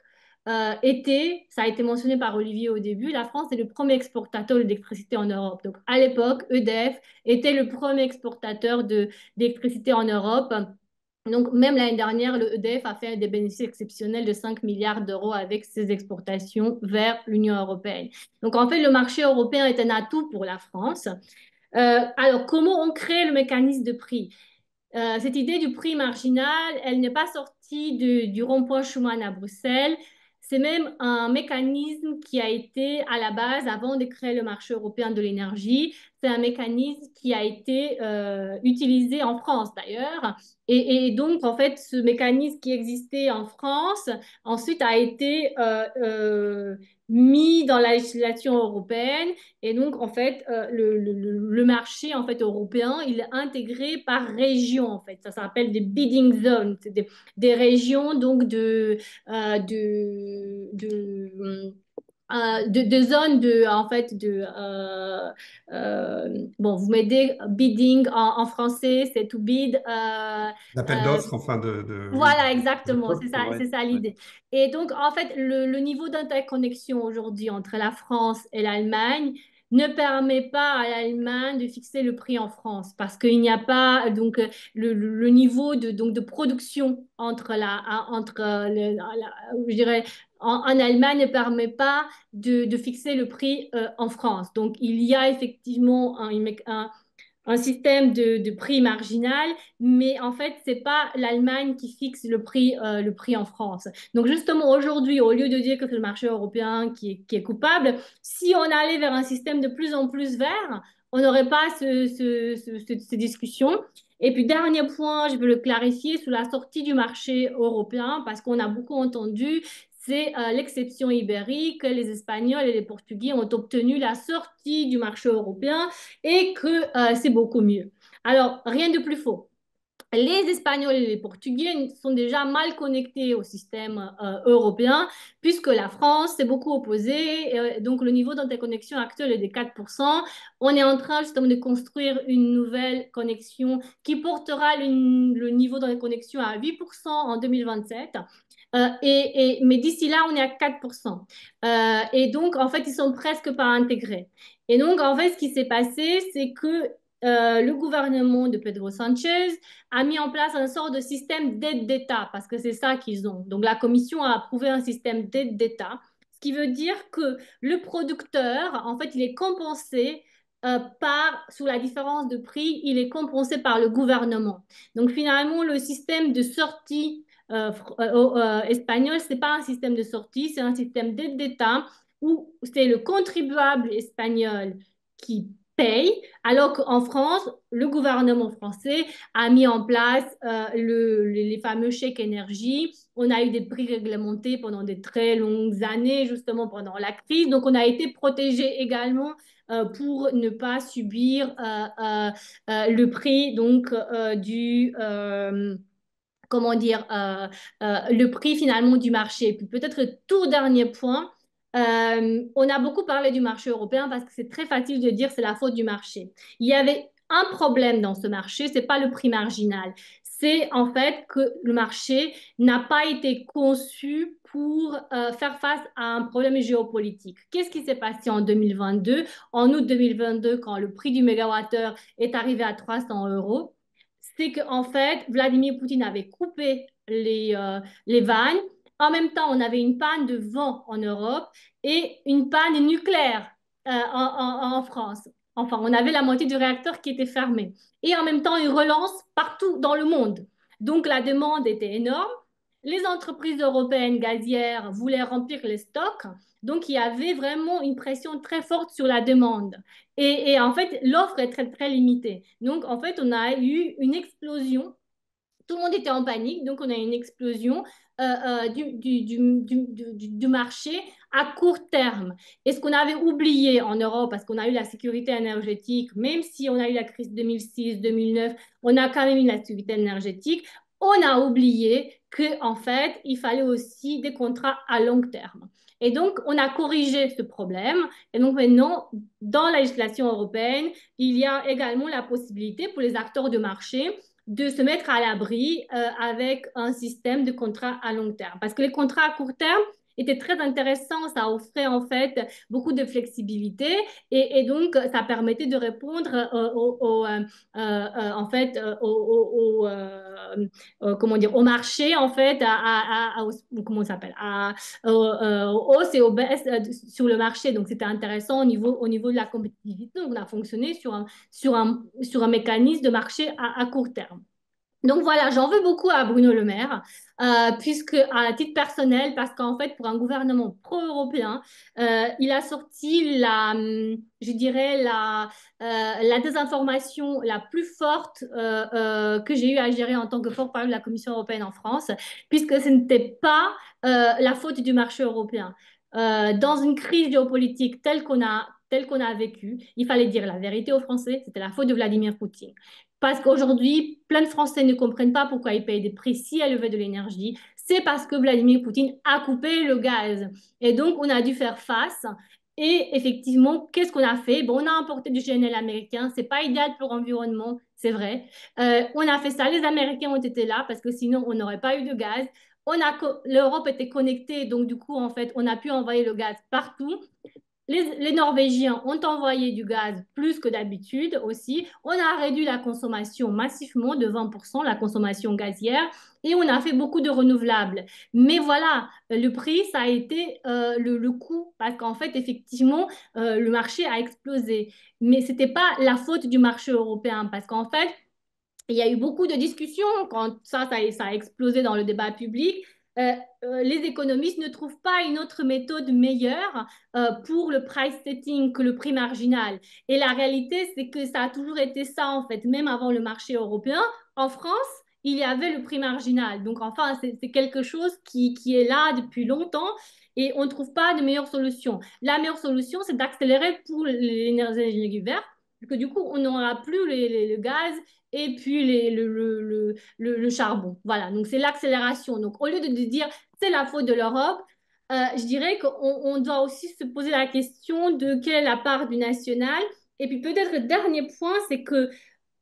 ça a été mentionné par Olivier au début, la France est le premier exportateur d'électricité en Europe. Donc, à l'époque, EDF était le premier exportateur d'électricité en Europe. Donc, même l'année dernière, le EDF a fait des bénéfices exceptionnels de 5 milliards d'euros avec ses exportations vers l'Union européenne. Donc, en fait, le marché européen est un atout pour la France. Alors, comment on crée le mécanisme de prix? Cette idée du prix marginal, elle n'est pas sortie du rond-point Schuman à Bruxelles. C'est même un mécanisme qui a été à la base, avant de créer le marché européen de l'énergie, c'est un mécanisme qui a été utilisé en France d'ailleurs. Et donc, en fait, ce mécanisme qui existait en France, ensuite a été mis dans la législation européenne et donc, en fait, le marché en fait, européen, il est intégré par région, en fait. Ça s'appelle des bidding zones. C'est des régions, donc, de zones en fait, bon, vous m'aidez, bidding en français, c'est to bid. L'appel Euh, d'offres, enfin oui. voilà, exactement, Ouais, c'est ça ouais. l'idée. Et donc, en fait, le niveau d'interconnexion aujourd'hui entre la France et l'Allemagne ne permet pas à l'Allemagne de fixer le prix en France parce qu'il n'y a pas donc le niveau donc, de production je dirais, en Allemagne ne permet pas de fixer le prix en France. Donc, il y a effectivement un système de prix marginal, mais en fait, c'est pas l'Allemagne qui fixe le prix en France. Donc justement, aujourd'hui, au lieu de dire que c'est le marché européen qui est coupable, si on allait vers un système de plus en plus vert, on n'aurait pas ces discussions. Et puis, dernier point, je veux le clarifier, sous la sortie du marché européen, parce qu'on a beaucoup entendu, c'est l'exception ibérique. Les Espagnols et les Portugais ont obtenu la sortie du marché européen et que c'est beaucoup mieux. Alors, rien de plus faux. les Espagnols et les Portugais sont déjà mal connectés au système européen, puisque la France s'est beaucoup opposée. Donc, le niveau d'interconnexion actuel est de 4%. On est en train justement de construire une nouvelle connexion qui portera le niveau d'interconnexion à 8% en 2027. Mais d'ici là, on est à 4%. Et donc, en fait, ils sont presque pas intégrés. Et donc, en fait, ce qui s'est passé, c'est que le gouvernement de Pedro Sanchez a mis en place un sort de système d'aide d'État, parce que c'est ça qu'ils ont. Donc la Commission a approuvé un système d'aide d'État, ce qui veut dire que le producteur, en fait, il est compensé sous la différence de prix, il est compensé par le gouvernement. Donc finalement, le système de sortie espagnol, ce n'est pas un système de sortie, c'est un système d'aide d'État où c'est le contribuable espagnol qui paye, alors qu'en France, le gouvernement français a mis en place les fameux chèques énergie. On a eu des prix réglementés pendant de très longues années, justement pendant la crise. Donc, on a été protégé également pour ne pas subir le prix donc comment dire, le prix finalement du marché. Puis peut-être le tout dernier point, on a beaucoup parlé du marché européen parce que c'est très facile de dire c'est la faute du marché. Il y avait un problème dans ce marché, c'est pas le prix marginal. C'est en fait que le marché n'a pas été conçu pour faire face à un problème géopolitique. Qu'est-ce qui s'est passé en 2022? En août 2022, quand le prix du mégawattheure est arrivé à 300 euros, c'est qu'en fait, Vladimir Poutine avait coupé les vannes. En même temps, on avait une panne de vent en Europe et une panne nucléaire en France. Enfin, on avait la moitié du réacteur qui était fermé. Et en même temps, une relance partout dans le monde. Donc, la demande était énorme. Les entreprises européennes gazières voulaient remplir les stocks. Donc, il y avait vraiment une pression très forte sur la demande. En fait, l'offre est très, très limitée. Donc, en fait, on a eu une explosion. Tout le monde était en panique. Donc, on a eu une explosion du marché à court terme. Et ce qu'on avait oublié en Europe, parce qu'on a eu la sécurité énergétique, même si on a eu la crise 2006-2009, on a quand même eu la sécurité énergétique. On a oublié qu'en fait, il fallait aussi des contrats à long terme. Et donc, on a corrigé ce problème. Et donc, maintenant, dans la législation européenne, il y a également la possibilité pour les acteurs de marché de se mettre à l'abri avec un système de contrats à long terme. Parce que les contrats à court terme étaient très intéressants, ça offrait en fait beaucoup de flexibilité donc ça permettait de répondre en fait comment dire au marché en fait comment ça s'appelle aux hausses et aux baisses sur le marché. Donc c'était intéressant au niveau de la compétitivité. Donc on a fonctionné sur un mécanisme de marché à court terme. Donc voilà, j'en veux beaucoup à Bruno Le Maire, puisque à titre personnel, parce qu'en fait, pour un gouvernement pro-européen, il a sorti je dirais, la désinformation la plus forte que j'ai eu à gérer en tant que porte-parole de la Commission européenne en France, puisque ce n'était pas la faute du marché européen. Dans une crise géopolitique telle qu'on a vécu, il fallait dire la vérité aux Français, c'était la faute de Vladimir Poutine. Parce qu'aujourd'hui, plein de Français ne comprennent pas pourquoi ils payent des prix si élevés de l'énergie. C'est parce que Vladimir Poutine a coupé le gaz. Et donc, on a dû faire face. Et effectivement, qu'est-ce qu'on a fait? Bon, on a importé du GNL américain. C'est pas idéal pour l'environnement, c'est vrai. On a fait ça. Les Américains ont été là parce que sinon, on n'aurait pas eu de gaz. L'Europe était connectée, donc du coup, en fait, on a pu envoyer le gaz partout. Les Norvégiens ont envoyé du gaz plus que d'habitude aussi. On a réduit la consommation massivement de 20%, la consommation gazière, et on a fait beaucoup de renouvelables. Mais voilà, le prix, ça a été le coût, parce qu'en fait, effectivement, le marché a explosé. Mais ce n'était pas la faute du marché européen, parce qu'en fait, il y a eu beaucoup de discussions quand ça a explosé dans le débat public. Les économistes ne trouvent pas une autre méthode meilleure pour le price setting que le prix marginal. Et la réalité, c'est que ça a toujours été ça, en fait, même avant le marché européen. En France, il y avait le prix marginal. Donc, enfin, c'est quelque chose qui est là depuis longtemps et on ne trouve pas de meilleure solution. La meilleure solution, c'est d'accélérer pour l'énergie verte que du coup, on n'aura plus le gaz et puis le charbon. Voilà, donc c'est l'accélération. Donc au lieu de dire c'est la faute de l'Europe, je dirais qu'on doit aussi se poser la question de quelle est la part du national. Et puis peut-être le dernier point, c'est que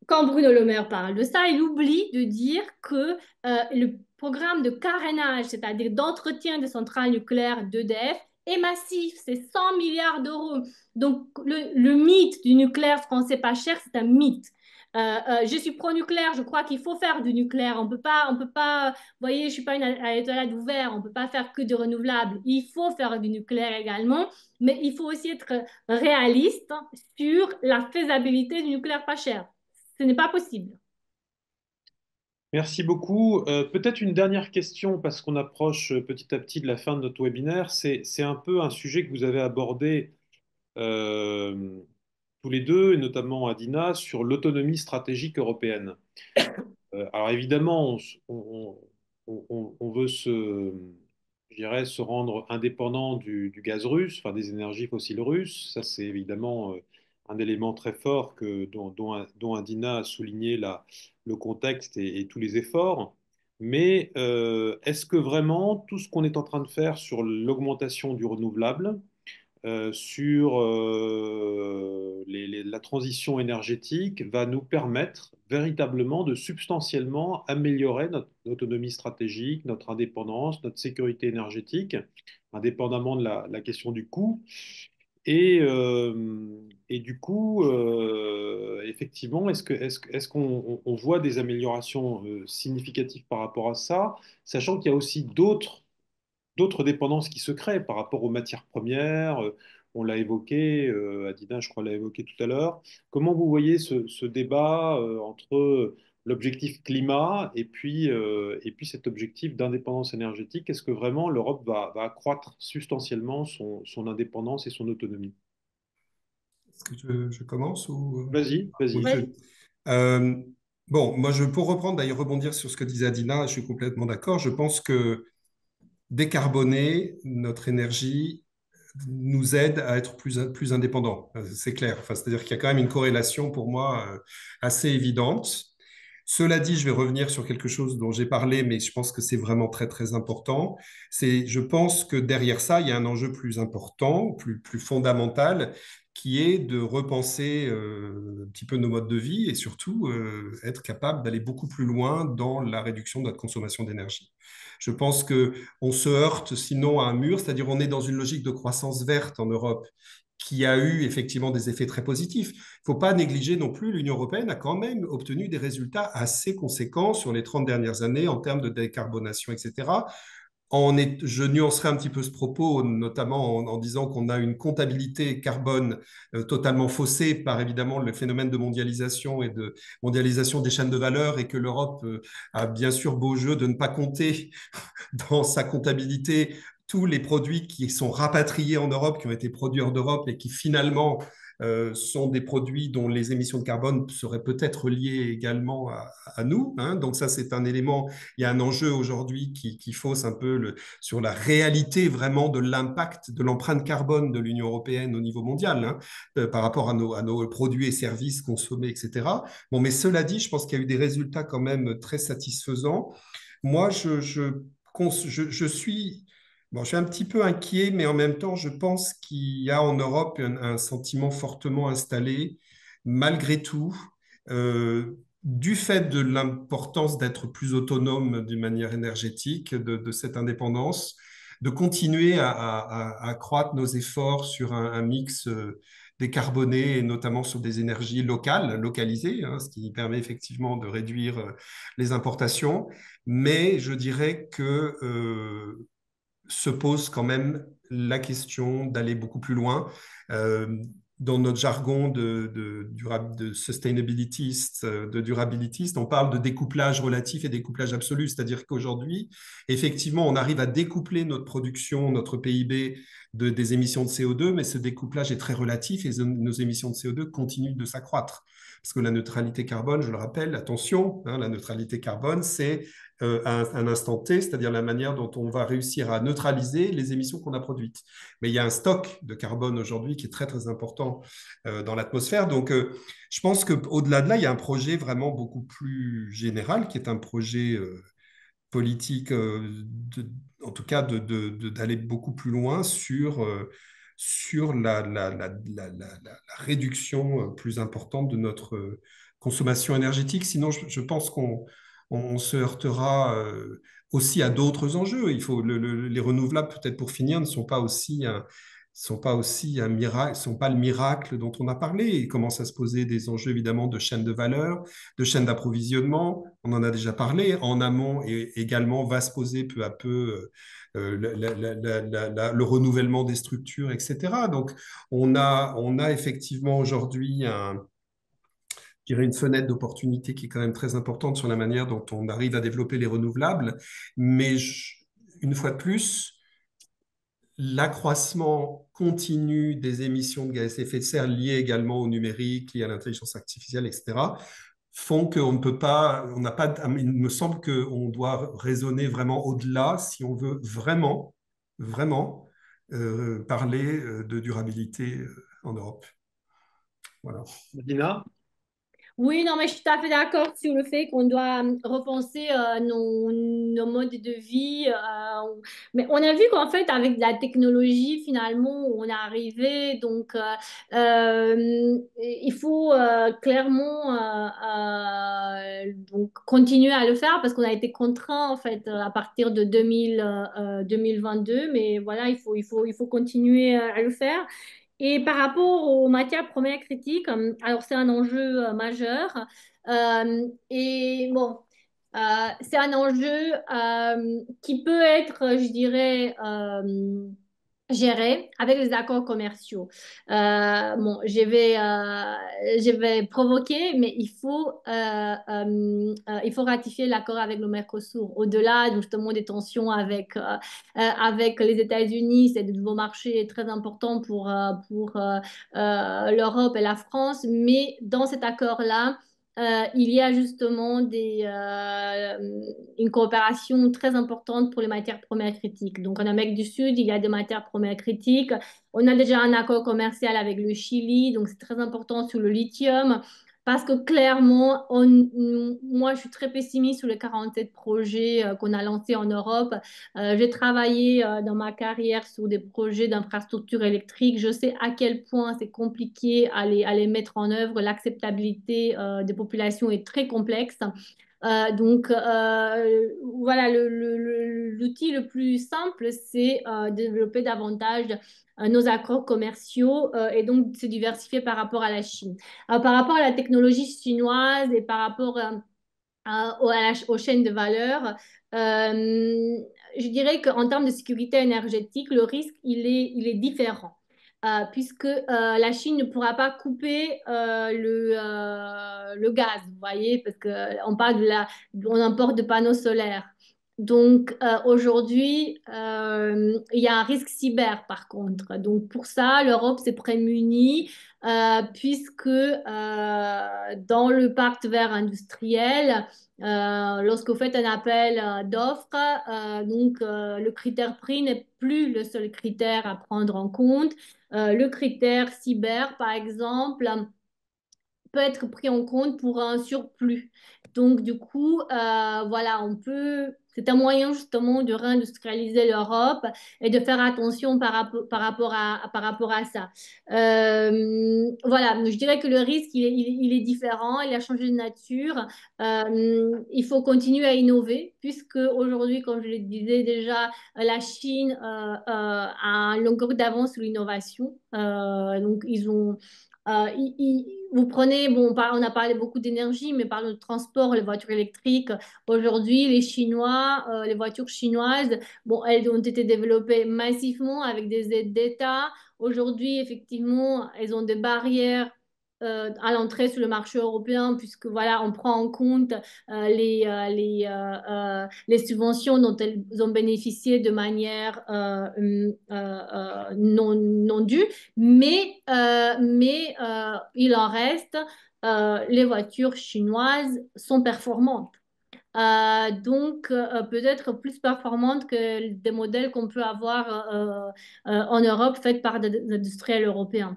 quand Bruno Le Maire parle de ça, il oublie de dire que le programme de carénage, c'est-à-dire d'entretien des centrales nucléaires d'EDF, est massif, c'est 100 milliards d'euros. Donc le mythe du nucléaire français pas cher, c'est un mythe. Je suis pro-nucléaire, je crois qu'il faut faire du nucléaire. On peut pas, vous voyez, je ne suis pas une étoilade ouverte, on ne peut pas faire que du renouvelable. Il faut faire du nucléaire également, mais il faut aussi être réaliste sur la faisabilité du nucléaire pas cher. Ce n'est pas possible. Merci beaucoup. Peut-être une dernière question, parce qu'on approche petit à petit de la fin de notre webinaire. C'est un peu un sujet que vous avez abordé euh, tous les deux, et notamment Adina, sur l'autonomie stratégique européenne. Alors évidemment, on veut je dirais, se rendre indépendant du gaz russe, enfin des énergies fossiles russes. Ça, c'est évidemment un élément très fort dont Adina a souligné le contexte et tous les efforts. Mais est-ce que vraiment tout ce qu'on est en train de faire sur l'augmentation du renouvelable, sur la transition énergétique va nous permettre véritablement de substantiellement améliorer notre autonomie stratégique, notre indépendance, notre sécurité énergétique, indépendamment de la question du coût. Et du coup, effectivement, est-ce qu'on on voit des améliorations significatives par rapport à ça, sachant qu'il y a aussi d'autres dépendances qui se créent par rapport aux matières premières. On l'a évoqué, Adina, je crois, l'a évoqué tout à l'heure. Comment vous voyez ce débat entre l'objectif climat et puis cet objectif d'indépendance énergétique? Est-ce que vraiment l'Europe va accroître substantiellement son indépendance et son autonomie? Est-ce que je commence ou... Vas-y, Oui, vas-y. Oui, Euh, bon, moi, pour reprendre, d'ailleurs, rebondir sur ce que disait Adina, je suis complètement d'accord. Je pense que décarboner notre énergie nous aide à être plus indépendants. C'est clair. Enfin, c'est-à-dire qu'il y a quand même une corrélation pour moi assez évidente. Cela dit, je vais revenir sur quelque chose dont j'ai parlé, mais je pense que c'est vraiment très, très important. Je pense que derrière ça, il y a un enjeu plus important, plus fondamental, qui est de repenser un petit peu nos modes de vie et surtout être capable d'aller beaucoup plus loin dans la réduction de notre consommation d'énergie. Je pense que on se heurte sinon à un mur, c'est-à-dire on est dans une logique de croissance verte en Europe qui a eu effectivement des effets très positifs. Il ne faut pas négliger non plus, l'Union européenne a quand même obtenu des résultats assez conséquents sur les 30 dernières années en termes de décarbonation, etc. Je nuancerai un petit peu ce propos, notamment en disant qu'on a une comptabilité carbone totalement faussée par évidemment le phénomène de mondialisation et de mondialisation des chaînes de valeur et que l'Europe a bien sûr beau jeu de ne pas compter dans sa comptabilité tous les produits qui sont rapatriés en Europe, qui ont été produits hors d'Europe et qui finalement sont des produits dont les émissions de carbone seraient peut-être liées également à nous. Hein. Donc ça, c'est un élément, il y a un enjeu aujourd'hui qui fausse un peu sur la réalité vraiment de l'impact de l'empreinte carbone de l'Union européenne au niveau mondial, hein, par rapport à nos produits et services consommés, etc. Bon, mais cela dit, je pense qu'il y a eu des résultats quand même très satisfaisants. Moi, je suis, bon, je suis un petit peu inquiet, mais en même temps, je pense qu'il y a en Europe un sentiment fortement installé, malgré tout, du fait de l'importance d'être plus autonome d'une manière énergétique, de cette indépendance, de continuer à accroître nos efforts sur un mix décarboné, et notamment sur des énergies locales, localisées, hein, ce qui permet effectivement de réduire les importations. Mais je dirais que se pose quand même la question d'aller beaucoup plus loin. Euh, dans notre jargon de sustainabilitist, de durabilitist, on parle de découplage relatif et découplage absolu, c'est-à-dire qu'aujourd'hui, effectivement, on arrive à découpler notre production, notre PIB des émissions de CO2, mais ce découplage est très relatif et nos émissions de CO2 continuent de s'accroître. Parce que la neutralité carbone, je le rappelle, attention, hein, la neutralité carbone, c'est à un instant T, c'est-à-dire la manière dont on va réussir à neutraliser les émissions qu'on a produites. Mais il y a un stock de carbone aujourd'hui qui est très très important dans l'atmosphère. Donc je pense qu'au-delà de là, il y a un projet vraiment beaucoup plus général qui est un projet politique, en tout cas d'aller beaucoup plus loin sur la réduction plus importante de notre consommation énergétique. Sinon, je pense qu'on se heurtera aussi à d'autres enjeux. Les renouvelables, peut-être pour finir, ne sont pas aussi un miracle, sont pas le miracle dont on a parlé. Il commence à se poser des enjeux évidemment de chaîne de valeur, de chaîne d'approvisionnement. On en a déjà parlé. En amont, et également va se poser peu à peu le renouvellement des structures, etc. Donc, on a effectivement aujourd'hui je dirais une fenêtre d'opportunité qui est quand même très importante sur la manière dont on arrive à développer les renouvelables. Mais une fois de plus, l'accroissement continu des émissions de gaz à effet de serre liées également au numérique, liées à l'intelligence artificielle, etc., font qu'on ne peut pas, on n'a pas, il me semble qu'on doit raisonner vraiment au-delà si on veut vraiment, vraiment parler de durabilité en Europe. Voilà. Dina? Oui, non, mais je suis tout à fait d'accord sur le fait qu'on doit repenser nos modes de vie. Mais on a vu qu'en fait, avec la technologie, finalement, on est arrivé. Donc, il faut clairement donc continuer à le faire parce qu'on a été contraint, en fait, à partir de 2022. Mais voilà, il faut continuer à le faire. Et par rapport aux matières premières critiques, alors c'est un enjeu majeur. Et bon, c'est un enjeu qui peut être, je dirais, géré avec les accords commerciaux. Bon, je vais provoquer, mais il faut ratifier l'accord avec le Mercosur. Au-delà justement des tensions avec les États-Unis, c'est de nouveaux marchés très importants pour l'Europe et la France, mais dans cet accord-là, il y a justement une coopération très importante pour les matières premières critiques. Donc, en Amérique du Sud, il y a des matières premières critiques. On a déjà un accord commercial avec le Chili, donc c'est très important sur le lithium. Parce que clairement, moi, je suis très pessimiste sur les 47 projets qu'on a lancés en Europe. J'ai travaillé dans ma carrière sur des projets d'infrastructures électriques. Je sais à quel point c'est compliqué à les mettre en œuvre. L'acceptabilité des populations est très complexe. Donc, voilà, l'outil le plus simple, c'est développer davantage nos accords commerciaux et donc se diversifier par rapport à la Chine. Par rapport à la technologie chinoise et par rapport aux chaînes de valeur, je dirais qu'en termes de sécurité énergétique, le risque, il est différent. Puisque la Chine ne pourra pas couper le gaz, vous voyez, parce qu'on parle on importe de panneaux solaires. Donc aujourd'hui, il y a un risque cyber par contre. Donc pour ça, l'Europe s'est prémunie puisque dans le pacte vert industriel, lorsque vous faites un appel d'offres, le critère prix n'est plus le seul critère à prendre en compte. Le critère cyber, par exemple, peut être pris en compte pour un surplus. Donc, du coup, voilà, c'est un moyen justement de réindustrialiser l'Europe et de faire attention par rapport à ça. Voilà, je dirais que le risque, il est différent, il a changé de nature. Il faut continuer à innover, puisque aujourd'hui, comme je le disais déjà, la Chine a un longueur d'avance sur l'innovation. Donc, vous prenez, bon, on a parlé beaucoup d'énergie, mais parlons de transport, les voitures électriques. Aujourd'hui, les voitures chinoises, bon, elles ont été développées massivement avec des aides d'État. Aujourd'hui, effectivement, elles ont des barrières à l'entrée sur le marché européen, puisque voilà, on prend en compte les subventions dont elles ont bénéficié de manière non due, il en reste, les voitures chinoises sont performantes. donc peut-être plus performantes que des modèles qu'on peut avoir en Europe faits par des industriels européens.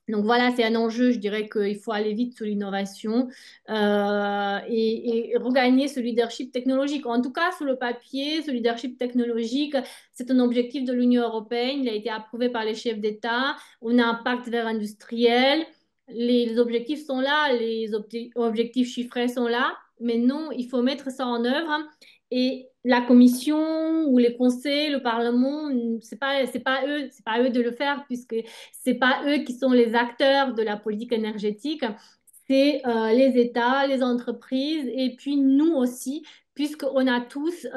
Donc voilà, c'est un enjeu, je dirais qu'il faut aller vite sur l'innovation et regagner ce leadership technologique. En tout cas, sur le papier, ce leadership technologique, c'est un objectif de l'Union européenne. Il a été approuvé par les chefs d'État. On a un pacte vert industriel. Les objectifs sont là, les objectifs chiffrés sont là. Mais non, il faut mettre ça en œuvre. Et la Commission ou les conseils, le Parlement, c'est pas eux de le faire puisque c'est pas eux qui sont les acteurs de la politique énergétique, c'est les États, les entreprises et puis nous aussi, puisqu'on a tous,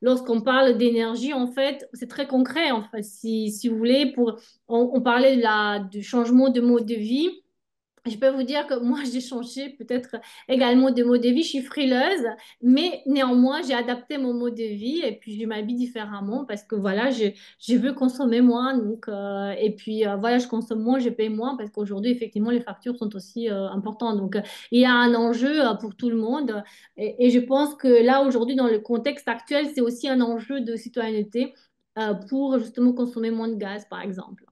lorsqu'on parle d'énergie, en fait, c'est très concret, en fait, si vous voulez, on parlait du changement de mode de vie. Je peux vous dire que moi, j'ai changé peut-être également de mode de vie. Je suis frileuse, mais néanmoins, j'ai adapté mon mode de vie et puis je m'habille différemment parce que voilà, je veux consommer moins. Donc, et puis voilà, je consomme moins, je paye moins parce qu'aujourd'hui, effectivement, les factures sont aussi importantes. Donc, il y a un enjeu pour tout le monde. Et je pense que là, aujourd'hui, dans le contexte actuel, c'est aussi un enjeu de citoyenneté pour justement consommer moins de gaz, par exemple.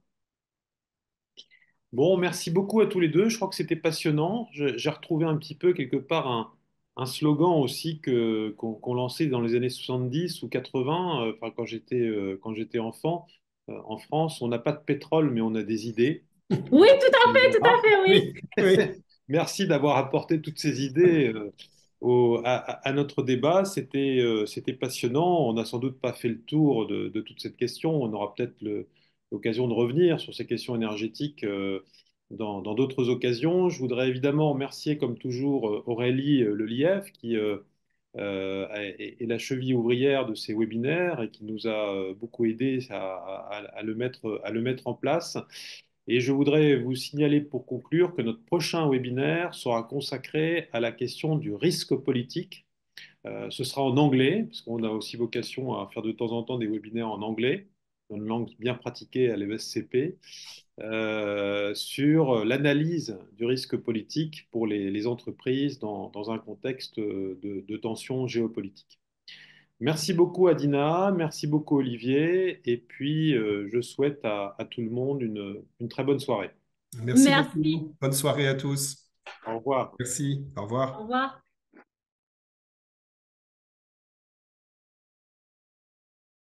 Bon, merci beaucoup à tous les deux. Je crois que c'était passionnant. J'ai retrouvé un petit peu quelque part un slogan aussi qu'on lançait dans les années 70 ou 80, enfin, quand j'étais enfant. En France, on n'a pas de pétrole, mais on a des idées. Oui, tout à Voilà. fait, oui. Oui, oui. Merci d'avoir apporté toutes ces idées à notre débat. C'était passionnant. On n'a sans doute pas fait le tour de toute cette question. On aura peut-être l'occasion de revenir sur ces questions énergétiques dans d'autres occasions. Je voudrais évidemment remercier, comme toujours, Aurélie Lelièvre, qui est la cheville ouvrière de ces webinaires et qui nous a beaucoup aidé à le mettre en place. Et je voudrais vous signaler pour conclure que notre prochain webinaire sera consacré à la question du risque politique. Ce sera en anglais, parce qu'on a aussi vocation à faire de temps en temps des webinaires en anglais, dans une langue bien pratiquée à l'ESCP, sur l'analyse du risque politique pour les entreprises dans un contexte de tension géopolitique. Merci beaucoup Adina, merci beaucoup Olivier, et puis je souhaite à tout le monde une très bonne soirée. Merci Merci. beaucoup. Bonne soirée à tous. Au revoir. Merci. Au Au revoir. revoir.